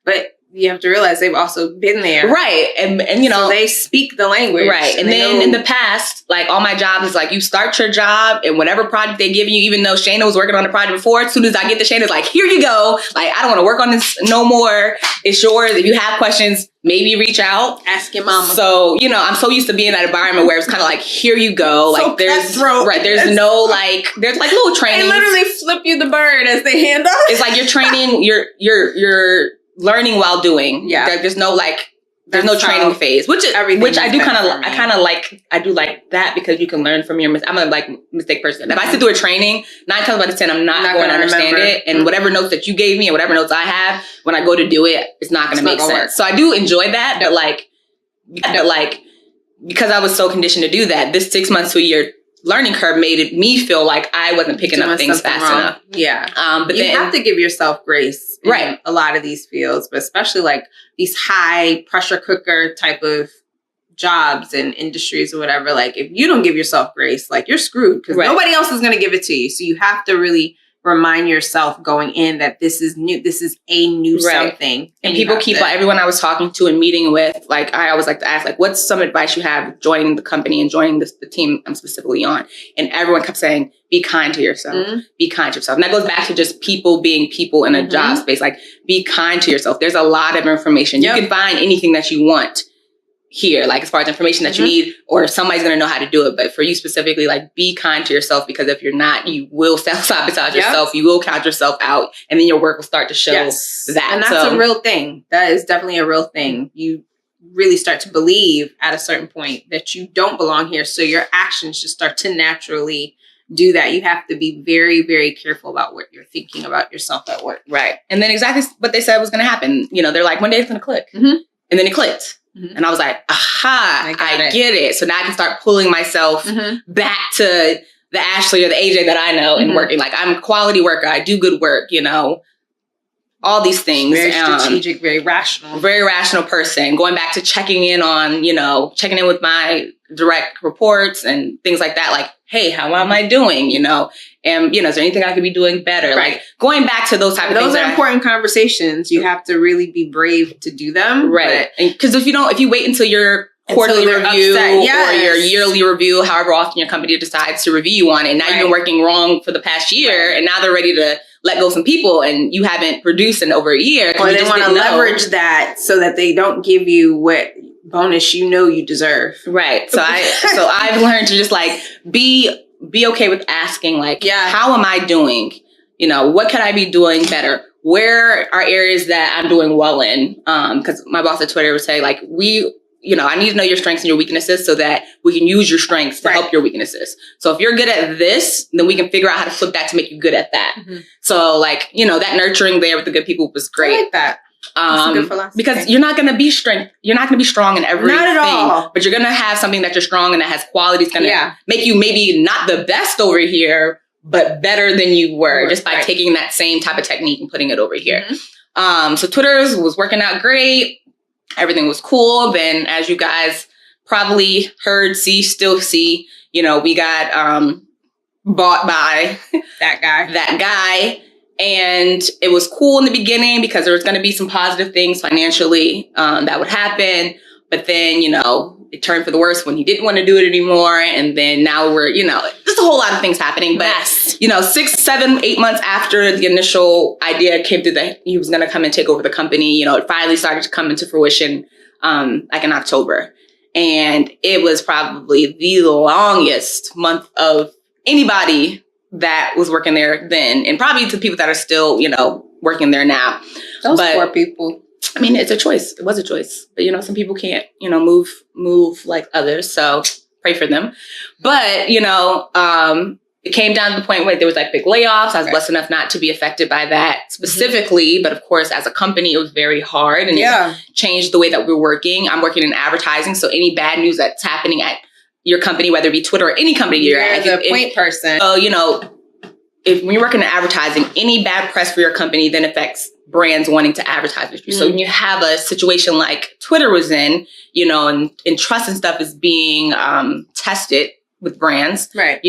But you have to realize they've also been there. Right. And you know. So they speak the language. Right. And then in the past, like all my jobs is like you start your job and whatever project they give you, even though Shaina was working on the project before, as soon as I get to Shaina's like, here you go. Like, I don't want to work on this no more. It's yours. If you have questions, maybe reach out. Ask your mama. So, you know, I'm so used to being in that environment where it's kind of like, here you go. So like there's there's like little training. They literally flip you the bird as they hand off. It's like you're training, you're learning while doing. Yeah. There's no like, there's no training phase, which I do I do like that because you can learn from your I'm a like mistake person. If I sit through a training, 9 times out of 10, I'm not going to understand it. And whatever notes that you gave me and whatever notes I have, when I go to do it, it's not going to make sense. Work. So I do enjoy that. But like, because I was so conditioned to do that, this 6 months to a year learning curve made me feel like I wasn't picking up things fast enough. Yeah. But you have to give yourself grace in a lot of these fields, but especially like these high pressure cooker type of jobs and industries or whatever. Like if you don't give yourself grace, like you're screwed because nobody else is going to give it to you. So you have to really remind yourself going in that this is new. This is a new something. And people everyone I was talking to and meeting with, like, I always like to ask, like, what's some advice you have joining the company and joining the team I'm specifically on? And everyone kept saying, be kind to yourself. Be kind to yourself. And that goes back to just people being people in a job space. Like, be kind to yourself. There's a lot of information. You can find anything that you want here, like as far as information that you need, or somebody's going to know how to do it. But for you specifically, like, be kind to yourself, because if you're not, you will self-sabotage yourself. You will count yourself out, and then your work will start to show that. And that's a real thing. That is definitely a real thing. You really start to believe at a certain point that you don't belong here. So your actions just start to naturally do that. You have to be very, very careful about what you're thinking about yourself at work. Right. And then exactly what they said was going to happen. You know, they're like, one day it's going to click. And then it clicked. And I was like, aha, I get it. So now I can start pulling myself back to the Ashley or the AJ that I know and working. Like, I'm a quality worker. I do good work, you know, all these things. Very strategic, very rational. Very rational person. Going back to checking in with my direct reports and things like that. Like, hey, how am I doing? You know, and, you know, is there anything I could be doing better? Like, going back to those type of things. Those are important conversations. You have to really be brave to do them. Right. Because if you wait until your quarterly review or your yearly review, however often your company decides to review you on it, and now you've been working wrong for the past year, and now they're ready to let go some people, and you haven't produced in over a year. Or they want to leverage that so that they don't give you what bonus you deserve. Right. So I've learned to just like be okay with asking, like, how am I doing? What could I be doing better? Where are areas that I'm doing well in? Because my boss at Twitter would say, like, I need to know your strengths and your weaknesses so that we can use your strengths to help your weaknesses. So if you're good at this, then we can figure out how to flip that to make you good at that. Mm-hmm. So like, that nurturing there with the good people was great. I like that. That's a good philosophy. Because you're not going to be strong in everything. Not at all. But you're going to have something that you're strong in that has qualities going to make you maybe not the best over here, but better than you were just by taking that same type of technique and putting it over here. Mm-hmm. So Twitter was working out great. Everything was cool. Then, as you guys probably heard, still see, we got bought by that guy. And it was cool in the beginning because there was going to be some positive things financially that would happen. But then, it turned for the worse when he didn't want to do it anymore. And then now we're, there's a whole lot of things happening. But, 6, 7, 8 months after the initial idea came through that he was going to come and take over the company, it finally started to come into fruition like in October. And it was probably the longest month of anybody that was working there then. And probably to people that are still, working there now. Those poor people. I mean, it's a choice. It was a choice. But, some people can't, move like others. So pray for them. But, it came down to the point where there was like big layoffs. I was blessed enough not to be affected by that specifically. Mm-hmm. But of course, as a company, it was very hard and it changed the way that we're working. I'm working in advertising. So any bad news that's happening at your company, whether it be Twitter or any company you're at. You're the point person. So, when you're working in advertising, any bad press for your company then affects brands wanting to advertise with you. Mm-hmm. So when you have a situation like Twitter was in, and trust and stuff is being tested with brands, right?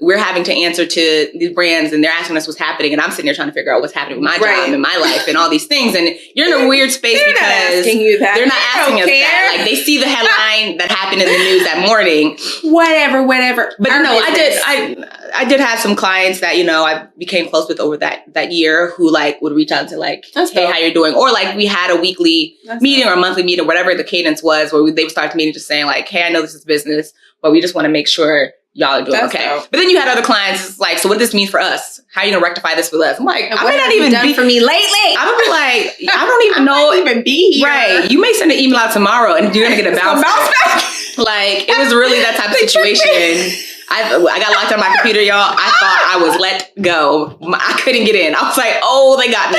We're having to answer to these brands and they're asking us what's happening. And I'm sitting there trying to figure out what's happening with my job and my life and all these things. And you're in a weird space because they're not asking us that. Like they see the headline that happened in the news that morning. Whatever. But I did have some clients that, I became close with over that year who like would reach out to like, hey, how you're doing? Or like we had a weekly meeting or a monthly meeting, whatever the cadence was, where they would start the meeting just saying like, hey, I know this is business, but we just want to make sure y'all are doing okay. But then you had other clients, it's like, so what does this mean for us? How are you going to rectify this with us? I'm like, I may not even done for me lately. I'm going to be like, I don't even know. Even be here. Right. You may send an email out tomorrow and you're going to get a bounce back. Like, it was really that type of situation. I got locked on my computer, y'all. I thought I was let go. I couldn't get in. I was like, oh, they got me.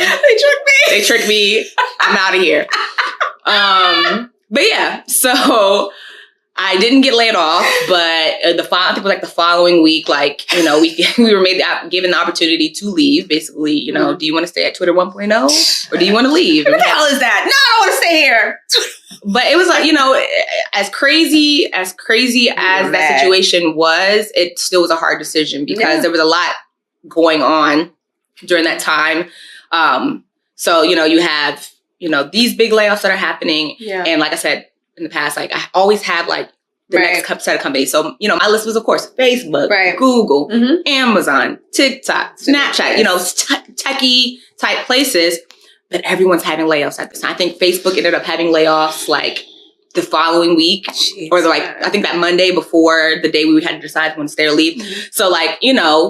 They tricked me. I'm out of here. But yeah, so I didn't get laid off, but I think it was like the following week, like, we were given the opportunity to leave. Basically, do you want to stay at Twitter 1.0 or do you want to leave? What the hell is that? No, I don't want to stay here. But it was like, as crazy as that situation was, it still was a hard decision because there was a lot going on during that time. So, you have, these big layoffs that are happening. Yeah. And like I said, in the past, like I always have like the next set of companies. So, my list was, of course, Facebook, Google, Amazon, TikTok, Snapchat, techie type places. But everyone's having layoffs at this time. I think Facebook ended up having layoffs like the following week or I think that Monday before the day we had to decide when to stay or leave. Mm-hmm. So like,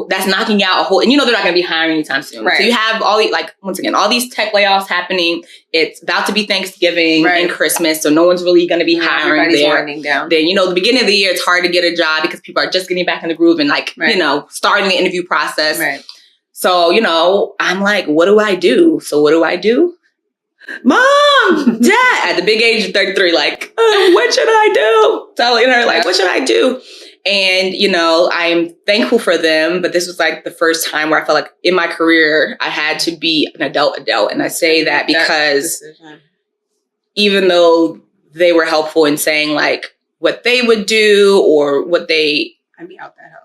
that's knocking out a whole, and they're not going to be hiring anytime soon. Right. So you have all these, like, once again, all these tech layoffs happening. It's about to be Thanksgiving and Christmas. So no one's really going to be hiring there. Winding down. Then, the beginning of the year, it's hard to get a job because people are just getting back in the groove and like, starting the interview process. Right. So, I'm like, what do I do? So what do I do? Mom, Dad, at the big age of 33, like, what should I do? Telling her, like, what should I do? And, I'm thankful for them, but this was like the first time where I felt like in my career, I had to be an adult. And I say that because even though they were helpful in saying like what they would do or what they... I'd be out that help.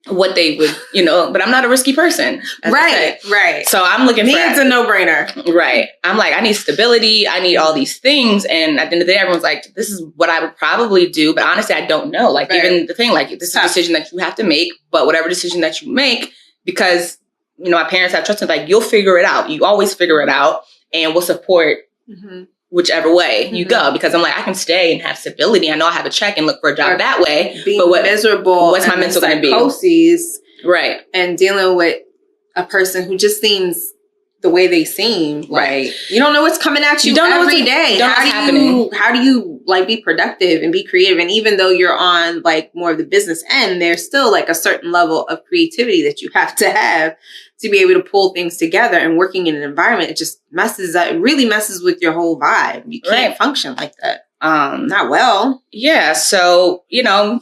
What they would, but I'm not a risky person. Right. So I'm looking for... It's a no-brainer. Right. I'm like, I need stability. I need all these things. And at the end of the day, everyone's like, this is what I would probably do. But honestly, I don't know. Like, even the thing, like, this is a decision that you have to make. But whatever decision that you make, because, my parents have trusted, like, you'll figure it out. You always figure it out. And we'll support whichever way you go, because I'm like, I can stay and have stability. I know I have a check and look for a job that way. But miserable. What's my mental going to be? Psychoses, right. And dealing with a person who just seems the way they seem, like you don't know what's coming at you, every day. How do you like be productive and be creative? And even though you're on like more of the business end, there's still like a certain level of creativity that you have to be able to pull things together. And working in an environment, it just really messes with your whole vibe. You can't function like that. Not well. Yeah. So,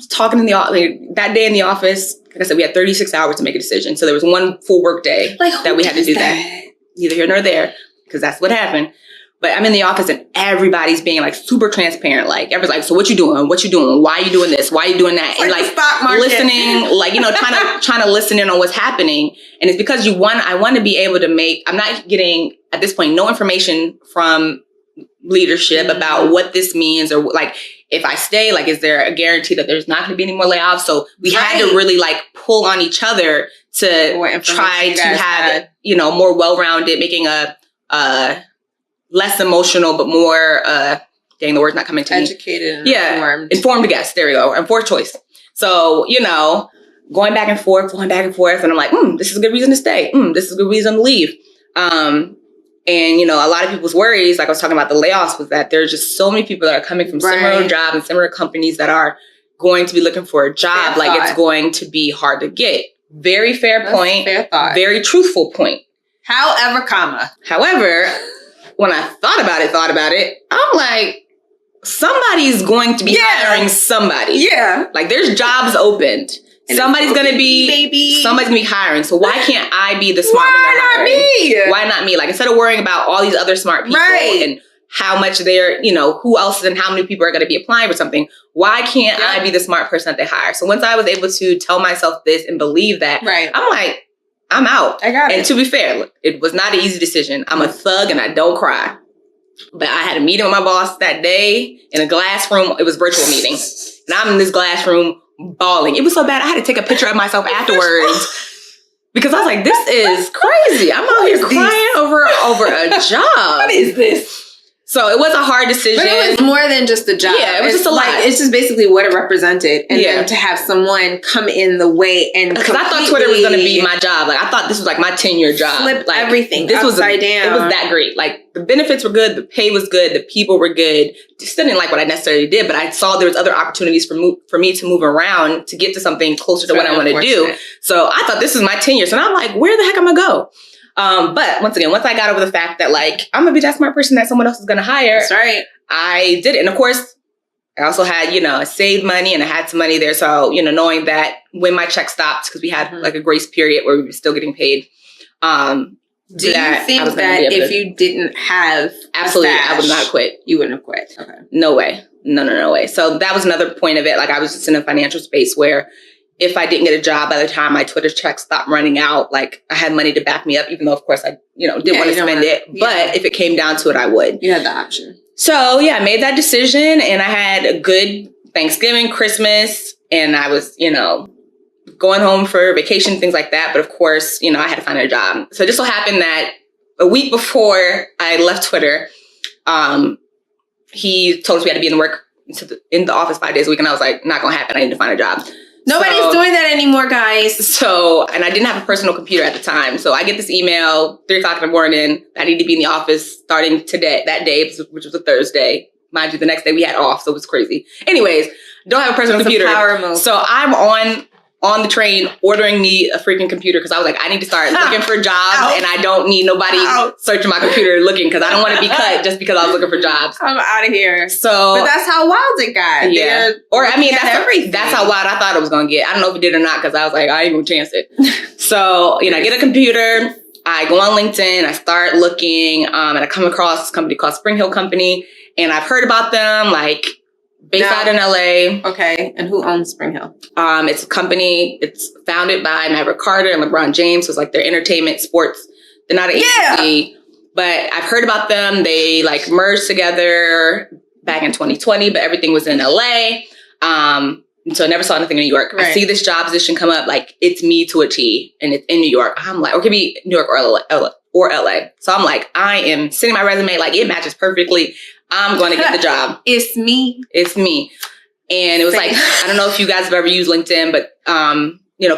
talking in that day in the office, like I said, we had 36 hours to make a decision. So there was one full work day that we had to do that. Neither here nor there, because that's what happened. But I'm in the office and everybody's being like super transparent. Like everybody's like, so what you doing? What you doing? Why are you doing this? Why are you doing that? And like listening, like, trying to listen in on what's happening. And it's because I want to be able to I'm not getting at this point, no information from leadership about what this means, or like, if I stay, like, is there a guarantee that there's not going to be any more layoffs? So we had to really like pull on each other to try to have it, more well-rounded, making a less emotional, but more, dang, the word's not coming to me. Educated and informed guess. There we go. Informed choice. So, going back and forth, and I'm like, this is a good reason to stay. This is a good reason to leave. And, a lot of people's worries, like I was talking about the layoffs, was that there's just so many people that are coming from similar jobs and similar companies that are going to be looking for a job. It's going to be hard to get. Very fair point. Fair thought. Very truthful point. However, when I thought about it, I'm like, somebody's going to be hiring somebody. Yeah. Like, there's jobs opened. And somebody's going to be hiring. So why can't I be the smart one they're hiring? Why not me? Like, instead of worrying about all these other smart people and how much they're, who else and how many people are going to be applying for something, why can't I be the smart person that they hire? So once I was able to tell myself this and believe that, I'm like, I'm out. I got it. And to be fair, look, it was not an easy decision. I'm a thug and I don't cry. But I had a meeting with my boss that day in a glass room. It was a virtual meeting. And I'm in this glass room bawling. It was so bad, I had to take a picture of myself afterwards because I was like, this is crazy. I'm out here crying over a job. What is this? So it was a hard decision. But it was more than just the job. Yeah, it was just a lot. It's just basically what it represented. And then to have someone come in the way and because I thought Twitter was going to be my job. Like, I thought this was like my 10-year job. Flip like, everything this upside down. It was that great. Like, the benefits were good. The pay was good. The people were good. Still didn't like what I necessarily did, but I saw there was other opportunities for me to move around to get to something closer to what I want to do. So I thought this was my 10 years. And I'm like, where the heck am I going to go? But once I got over the fact that, like, I'm going to be that smart person that someone else is going to hire. That's right. I did it. And of course, I also had, I saved money and I had some money there. So, knowing that when my check stopped, because we had like a grace period where we were still getting paid. Do you think that if you didn't have absolutely, I would not quit. You wouldn't have quit. Okay. No way. No way. So that was another point of it. Like, I was just in a financial space where if I didn't get a job by the time my Twitter check stopped running out, like, I had money to back me up, even though, of course, I, didn't want to spend it. But if it came down to it, I would. You had the option. So, I made that decision and I had a good Thanksgiving, Christmas, and I was, going home for vacation, things like that. But of course, I had to find a job. So it just so happened that a week before I left Twitter, he told us we had to be in the office 5 days a week. And I was like, not going to happen. I need to find a job. Nobody's doing that anymore, guys. So, and I didn't have a personal computer at the time. So I get this email, 3:00 in the morning. I need to be in the office starting that day, which was a Thursday. Mind you, the next day we had off. So it was crazy. Anyways, don't have a personal computer. Power move. So I'm on the train ordering me a freaking computer because I was like, I need to start looking for jobs and I don't need nobody searching my computer looking because I don't want to be cut just because I was looking for jobs. I'm out of here. So, but that's how wild it got. Yeah. That's how wild I thought it was going to get. I don't know if it did or not because I was like, I ain't going to chance it. So, I get a computer. I go on LinkedIn. I start looking and I come across this company called Spring Hill Company. And I've heard about them, like, based out in LA. Okay. And who owns Spring Hill? It's a company. It's founded by Maverick Carter and LeBron James. So it's like their entertainment, sports. They're not an agency, but I've heard about them. They like merged together back in 2020, but everything was in LA. So I never saw anything in New York. Right. I see this job position come up, like it's me to a T, and it's in New York. I'm like, or it could be New York or or LA. So I'm like, I am sending my resume, like it matches perfectly. I'm going to get the job. It's me. And it was like, I don't know if you guys have ever used LinkedIn, but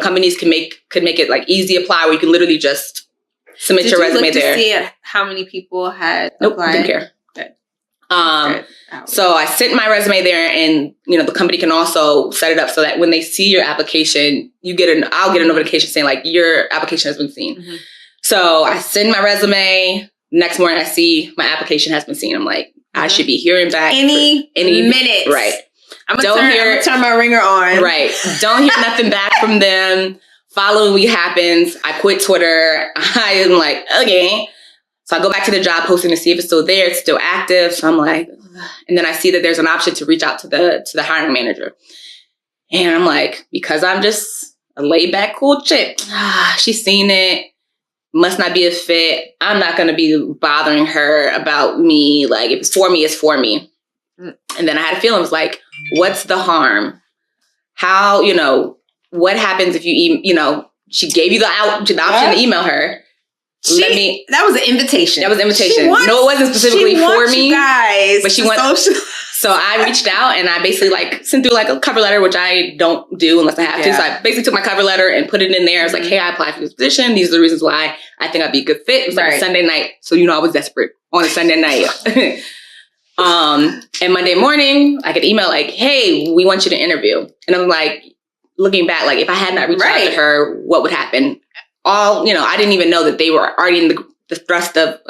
companies could make it like easy apply where you can literally just submit your resume there. Did you look to see how many people had applied? Didn't care. Good. So I sent my resume there, and the company can also set it up so that when they see your application, I'll get a notification saying like your application has been seen. Mm-hmm. So I send my resume. Next morning, I see my application has been seen. I'm like, I should be hearing back any minute. Right. I'm gonna turn my ringer on. Right. Don't hear nothing back from them. Following week happens. I quit Twitter. I am like, okay. So I go back to the job posting to see if it's still there. It's still active. So I'm like, and then I see that there's an option to reach out to the hiring manager. And I'm like, because I'm just a laid back, cool chick. She's seen it. Must not be a fit. I'm not going to be bothering her about me. Like, if it's for me, it's for me. And then I had a feeling, it was like, what's the harm? How, what happens if she gave you the option to email her. That was an invitation. No, it wasn't specifically for me. Guys, but she wants. So I reached out and I basically sent through a cover letter, which I don't do unless I have to. So I basically took my cover letter and put it in there. I was like, hey, I applied for this position. These are the reasons why I think I'd be a good fit. It was like a Sunday night. So, I was desperate on a Sunday night. And Monday morning, I get an email like, hey, we want you to interview. And I'm like, looking back, if I had not reached out to her, what would happen? I didn't even know that they were already in the thrust of,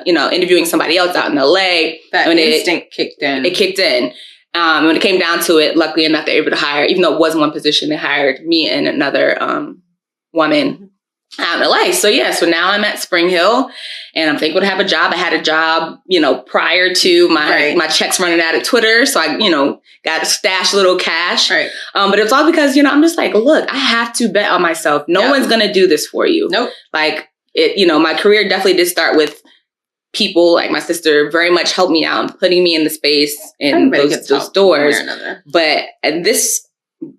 interviewing somebody else out in LA. That instinct kicked in. It kicked in. When it came down to it, luckily enough, they were able to hire, even though it was one position, they hired me and another woman out in LA. So now I'm at Spring Hill and I'm thankful to have a job. I had a job, prior to my checks running out of Twitter. So I, got to stash a little cash. Right. But it's all because, I'm just like, look, I have to bet on myself. No one's going to do this for you. Nope. My career definitely did start with people like my sister very much helped me out and putting me in the space and those doors. But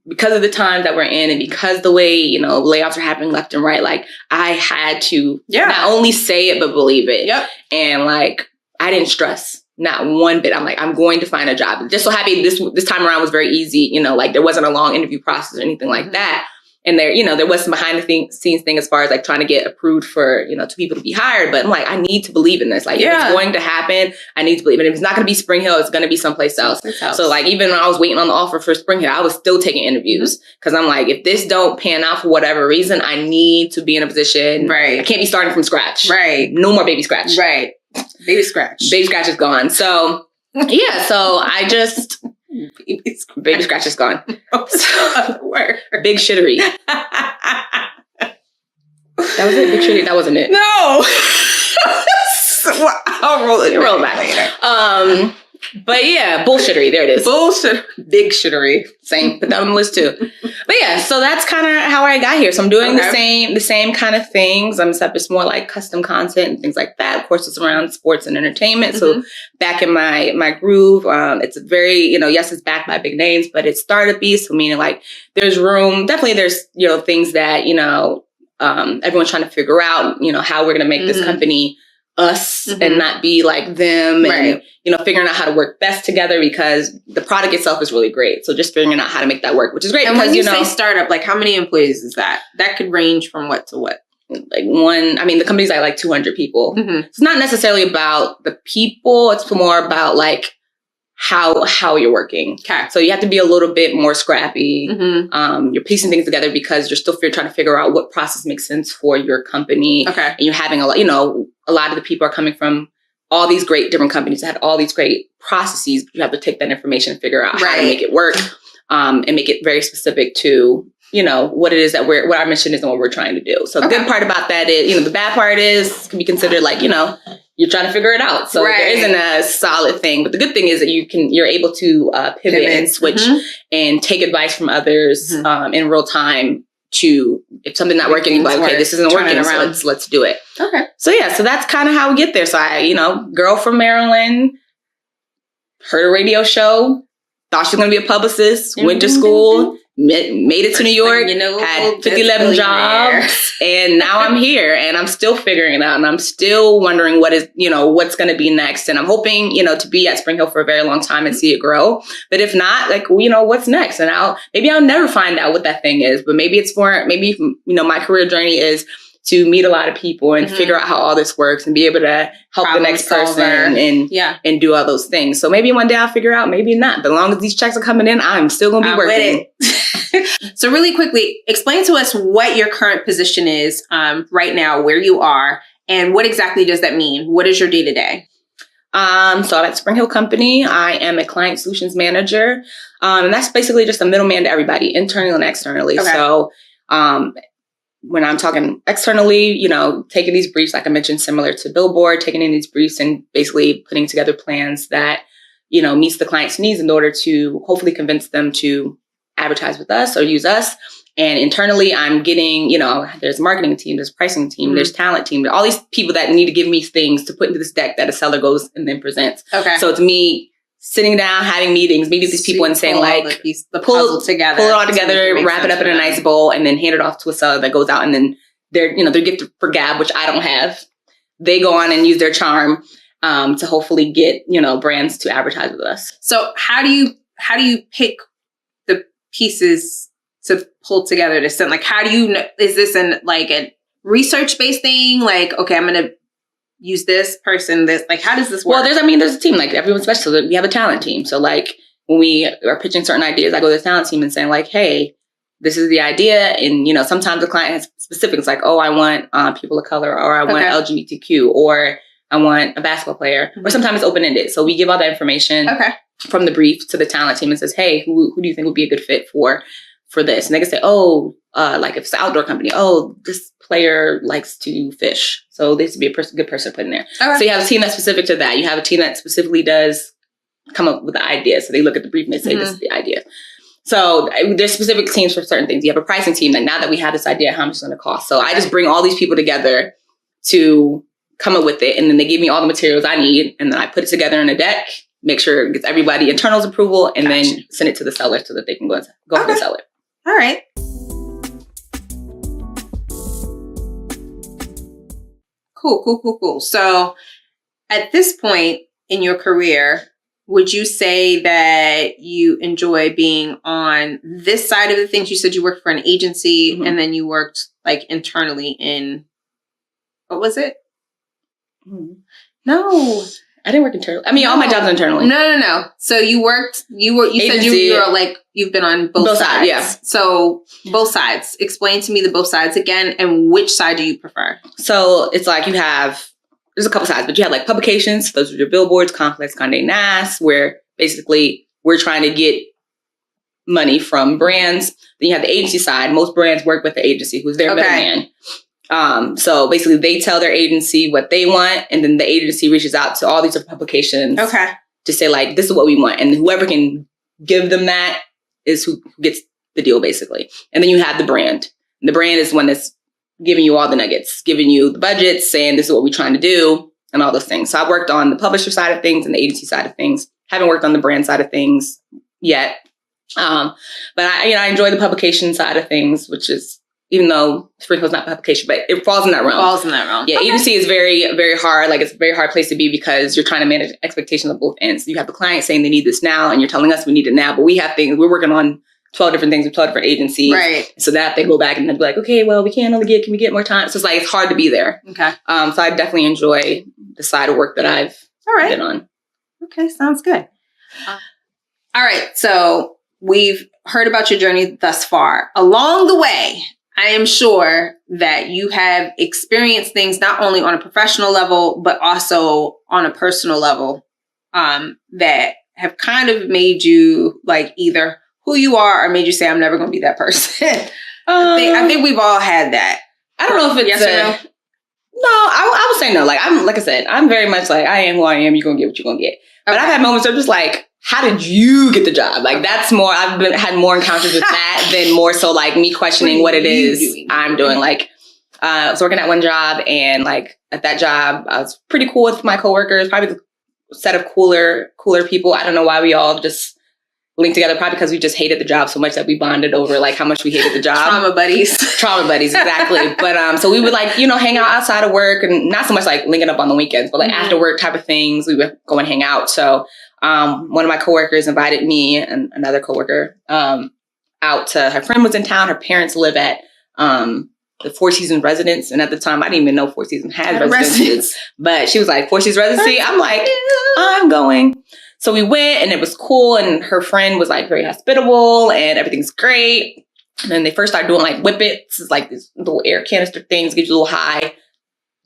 because of the times that we're in and because the way, layoffs are happening left and right, I had to not only say it, but believe it. Yep. And I didn't stress. Not one bit. I'm like, I'm going to find a job. Just so happy this time around was very easy. There wasn't a long interview process or anything like that. And there was some behind the scenes thing as far as trying to get approved for, to people to be hired. But I'm like, I need to believe in this. If it's going to happen, I need to believe it. If it's not going to be Spring Hill, it's going to be someplace else. So even when I was waiting on the offer for Spring Hill, I was still taking interviews because I'm like, if this don't pan out for whatever reason, I need to be in a position. Right. I can't be starting from scratch. Right. No more baby scratch. Right. Baby scratch. Baby scratch is gone. So so I just... Baby scratch is gone. Big shittery. That was it. Big shittery. That wasn't it. No. I'll roll it. Roll it back later. But bullshittery. There it is. Bullshit. Big shittery. Same. Put that on the list too. But so that's kind of how I got here. So I'm doing the same kind of things. Except it's more custom content and things like that. Of course, it's around sports and entertainment. So back in my groove, it's very, yes, it's backed by big names, but it's startup-y. So meaning there's room. Definitely there's, things that, everyone's trying to figure out, how we're going to make this company us and not be like them and, figuring out how to work best together because the product itself is really great. So just figuring out how to make that work, which is great. And when you say startup, how many employees is that? That could range from what to what? The company's 200 people. It's not necessarily about the people. It's more about how you're working. Okay. So you have to be a little bit more scrappy. You're piecing things together because you're still trying to figure out what process makes sense for your company. Okay. And you're having a lot of the people are coming from all these great different companies that had all these great processes. You have to take that information and figure out how to make it work and make it very specific to, what it is that what our mission is and what we're trying to do. So the good part about that is, the bad part is can be considered you're trying to figure it out. So there isn't a solid thing. But the good thing is that you're able to pivot and switch and take advice from others in real time to, if something's not working, you're like, okay, this isn't working, so let's do it. Okay. So so that's kind of how we get there. So I, girl from Maryland, heard a radio show, thought she was going to be a publicist, went to school, made it to New York, had 50-11 jobs, and now I'm here, and I'm still figuring it out, and I'm still wondering what's going to be next. And I'm hoping, to be at Spring Hill for a very long time and see it grow. But if not, what's next? And maybe I'll never find out what that thing is, but maybe my career journey is to meet a lot of people and figure out how all this works and be able to help the next person and do all those things. So maybe one day I'll figure out, maybe not. But as long as these checks are coming in, I'm still going to be working. So really quickly, explain to us what your current position is right now, where you are, and what exactly does that mean? What is your day-to-day? So I'm at Spring Hill Company. I am a client solutions manager. And that's basically just a middleman to everybody, internally and externally. Okay. So when I'm talking externally, taking these briefs, like I mentioned, similar to Billboard, taking in these briefs and basically putting together plans that, meets the client's needs in order to hopefully convince them to advertise with us or use us. And internally, I'm getting, there's a marketing team, there's a pricing team, there's talent team, all these people that need to give me things to put into this deck that a seller goes and then presents. Okay. So it's me sitting down, having meetings, meeting with these people and saying pull it all together, wrap it up in a nice bowl, and then hand it off to a seller that goes out, and then they're gifted for gab, which I don't have. They go on and use their charm to hopefully get, brands to advertise with us. So how do you pick the pieces to pull together to send? Like, how do you know, is this a research-based thing? Like, okay, I'm going to use this person, how does this work? Well, there's a team, everyone's special. We have a talent team. So when we are pitching certain ideas, I go to the talent team and saying hey, this is the idea. And, sometimes the client has specifics I want people of color, or I want LGBTQ, or I want a basketball player, or sometimes it's open-ended. So we give all that information from the brief to the talent team and says, hey, who do you think would be a good fit for this? And they can say, if it's an outdoor company, this player likes to fish, so this would be a good person to put in there. Okay. So you have a team that's specific to that. You have a team that specifically does come up with the idea. So they look at the brief and they say, this is the idea. So there's specific teams for certain things. You have a pricing team that now that we have this idea, how much it's going to cost. So I just bring all these people together to come up with it. And then they give me all the materials I need. And then I put it together in a deck, make sure it gets everybody internal's approval, and then send it to the seller so that they can go and sell it. All right. Cool. So at this point in your career, would you say that you enjoy being on this side of the things? You said you worked for an agency and then you worked internally in, what was it? No. I didn't work internally. I mean, all my jobs are internally. No. So you said you've been on both sides. Yeah. So both sides. Explain to me the both sides again, and which side do you prefer? So it's there's a couple sides, but you have publications. Those are your billboards, Complex, Condé Nast, where basically we're trying to get money from brands. Then you have the agency side. Most brands work with the agency, who's their middleman. So basically they tell their agency what they want, and then the agency reaches out to all these other publications to say this is what we want. And whoever can give them that is who gets the deal, basically. And then you have the brand. And the brand is the one that's giving you all the nuggets, giving you the budget, saying this is what we're trying to do, and all those things. So I worked on the publisher side of things and the agency side of things. Haven't worked on the brand side of things yet. But I enjoy the publication side of things, which is, even though Spring Hill's not publication, but it falls in that realm. Yeah, agency is very, very hard. It's a very hard place to be because you're trying to manage expectations on both ends. You have the client saying they need this now, and you're telling us we need it now. But we have things, we're working on 12 different things with 12 different agencies. Right. So that they go back and they'll be okay, well, can we get more time? So it's hard to be there. Okay. So I definitely enjoy the side of work that I've been on. Okay, sounds good. All right, so we've heard about your journey thus far. Along the way, I am sure that you have experienced things not only on a professional level, but also on a personal level that have kind of made you either who you are or made you say, I'm never going to be that person. I think we've all had that. I don't know if it's yes or no. No, I would say no. Like I said, I'm very much I am who I am. You're going to get what you're going to get. But I've had moments where I'm just how did you get the job? That's more, had more encounters with that than more so me questioning what it is I'm doing. I was working at one job, and at that job, I was pretty cool with my coworkers, probably the set of cooler people. I don't know why we all just linked together, probably because we just hated the job so much that we bonded over like how much we hated the job. Trauma buddies, exactly. But so we would like, you know, hang out outside of work, and not so much like linking up on the weekends, but like after work type of things, we would go and hang out. So one of my coworkers invited me and another coworker out to, her friend was in town. Her parents live at the Four Seasons residence, and at the time I didn't even know Four Seasons had residences, but she was like, Four Seasons residency. I'm like, I'm going. So we went, and it was cool, and her friend was like very hospitable, and everything's great. And then they first started doing like whippets, it's like these little air canister things, gives you a little high.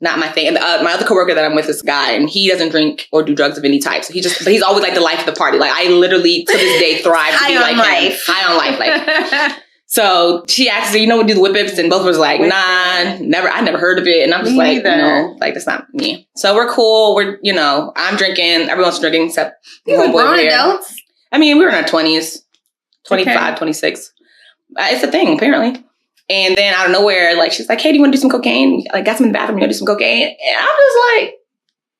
Not my thing. And my other coworker that I'm with is a guy, and he doesn't drink or do drugs of any type. So but he's always like the life of the party. Like I literally to this day thrive to be like him. High on life. Like. So she asked, you know, we do the whippets, and both of us like, nah, never. I never heard of it, and I'm just like, no, like that's not me. So we're cool. We're, you know, I'm drinking. Everyone's drinking except grown adults. I mean, we were in our 20s, 25, 26. It's a thing apparently. And then out of nowhere, like she's like, hey, do you want to do some cocaine? Like, got some in the bathroom. You want to do some cocaine? And I'm just like,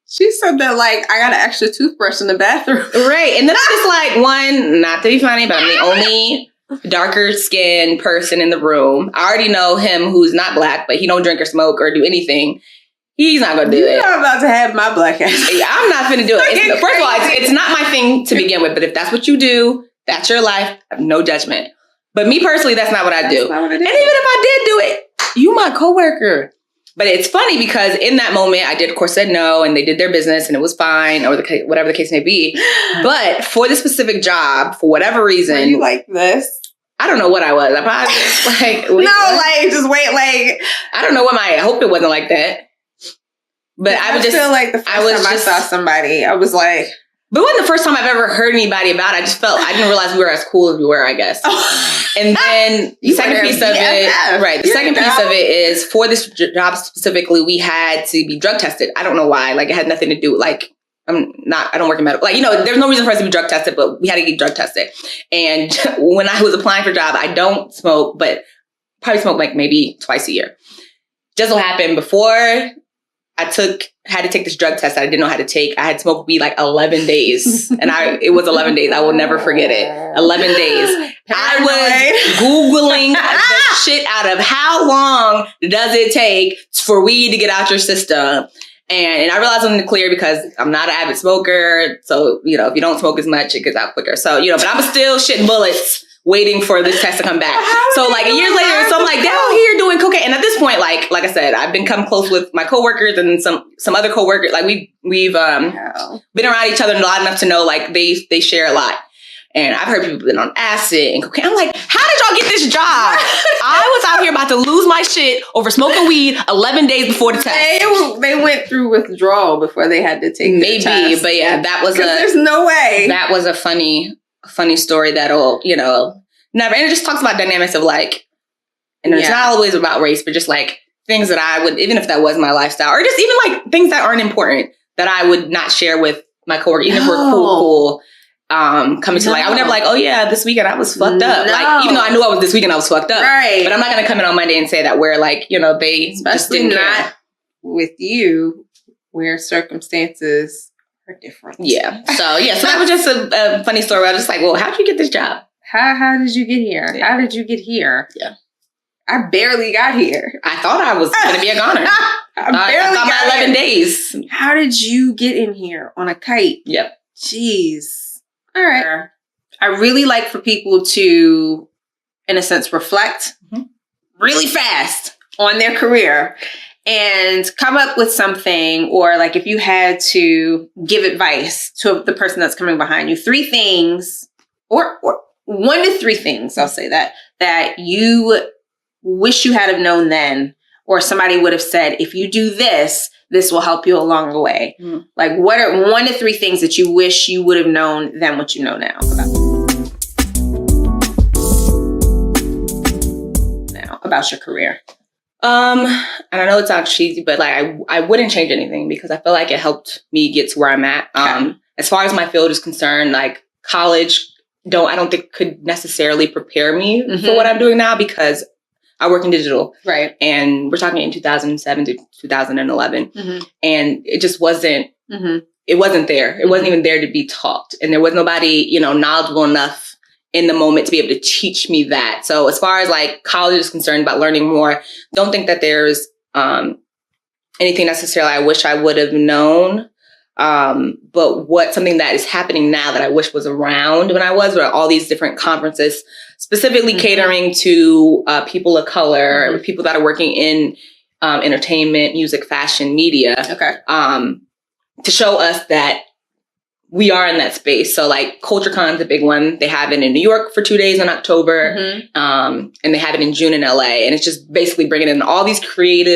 she said that like I got an extra toothbrush in the bathroom, right? And then I'm just like, one, not to be funny, but I'm the only darker skinned person in the room. I already know him who's not black, but he don't drink or smoke or do anything. He's not gonna do it. You're not about to have my black ass. I'm not gonna do it. First of all, it's not my thing to begin with. But if that's what you do, that's your life. I have no judgment. But me personally, that's not what I do. And even if I did do it, you my coworker. But it's funny because in that moment, I did, of course, said no, and they did their business, and it was fine, or whatever the case may be. But for this specific job, for whatever reason, were you like this? I don't know what I was. I probably like just wait, like I don't know what I hope it wasn't like that. But I would just feel like the first time I saw somebody, I was like. But it wasn't the first time I've ever heard anybody about it. I just felt, I didn't realize we were as cool as we were, I guess. And then the second piece of it, right, the second piece of it is for this job specifically, we had to be drug tested. I don't know why. Like, it had nothing to do, like, I don't work in medical. Like, you know, there's no reason for us to be drug tested, but we had to get drug tested. And when I was applying for a job, I don't smoke, but probably smoke like maybe twice a year. Just so happened before I had to take this drug test that I didn't know how to take. I had smoked weed like 11 days. And it was 11 days. I will never forget it. 11 days. I was Googling the shit out of how long does it take for weed to get out your system. And I realized I'm in the clear because I'm not an avid smoker. So, you know, if you don't smoke as much, it gets out quicker. So, you know, but I'm still shitting bullets waiting for this test to come back. So like a year later, so I'm like, they're out here doing cocaine. And at this point, like I said, I've become close with my coworkers and some other coworkers. Like we've been around each other a lot enough to know like they share a lot. And I've heard people been on acid and cocaine. I'm like, how did y'all get this job? I was out here about to lose my shit over smoking weed 11 days before the test. They went through withdrawal before they had to take the test. Maybe, but yeah, there's no way. That was a funny story that'll, you know, never. And it just talks about dynamics of like, and it's not always about race, but just like things that I would, even if that was my lifestyle, or just even like things that aren't important that I would not share with my coworker, even if we're cool. Coming to like, I would never like, oh yeah, this weekend I was fucked up. Like, even though I knew this weekend I was fucked up. Right. But I'm not going to come in on Monday and say that we're like, you know, they especially just didn't not care. With you where circumstances are different. Yeah. So that was just a funny story. I was just like, well, how'd you get this job? How did you get here? Yeah. How did you get here? Yeah. I barely got here. I thought I was going to be a goner. I thought my 11 days. How did you get in here on a kite? Yep. Jeez. All right. I really like for people to, in a sense, reflect really fast on their career and come up with something, or like if you had to give advice to the person that's coming behind you, 3 things or 1 to 3 things, I'll say that you wish you had have known then, or somebody would have said, if you do this, this will help you along the way. Like, what are 1 to 3 things that you wish you would have known than what you know now about your career? And I know it sounds cheesy, but like I wouldn't change anything because I feel like it helped me get to where I'm at. As far as my field is concerned, like college, I don't think could necessarily prepare me for what I'm doing now because I work in digital. Right. And we're talking in 2007 to 2011. And it just wasn't, it wasn't there. It wasn't even there to be taught. And there was nobody, you know, knowledgeable enough in the moment to be able to teach me that. So as far as like college is concerned about learning more, don't think that there's anything necessarily I wish I would have known. But something that is happening now that I wish was around when I was, were all these different conferences, specifically catering to people of color, people that are working in entertainment, music, fashion, media, to show us that we are in that space. So like CultureCon's a big one. They have it in New York for 2 days in October, and they have it in June in LA. And it's just basically bringing in all these creative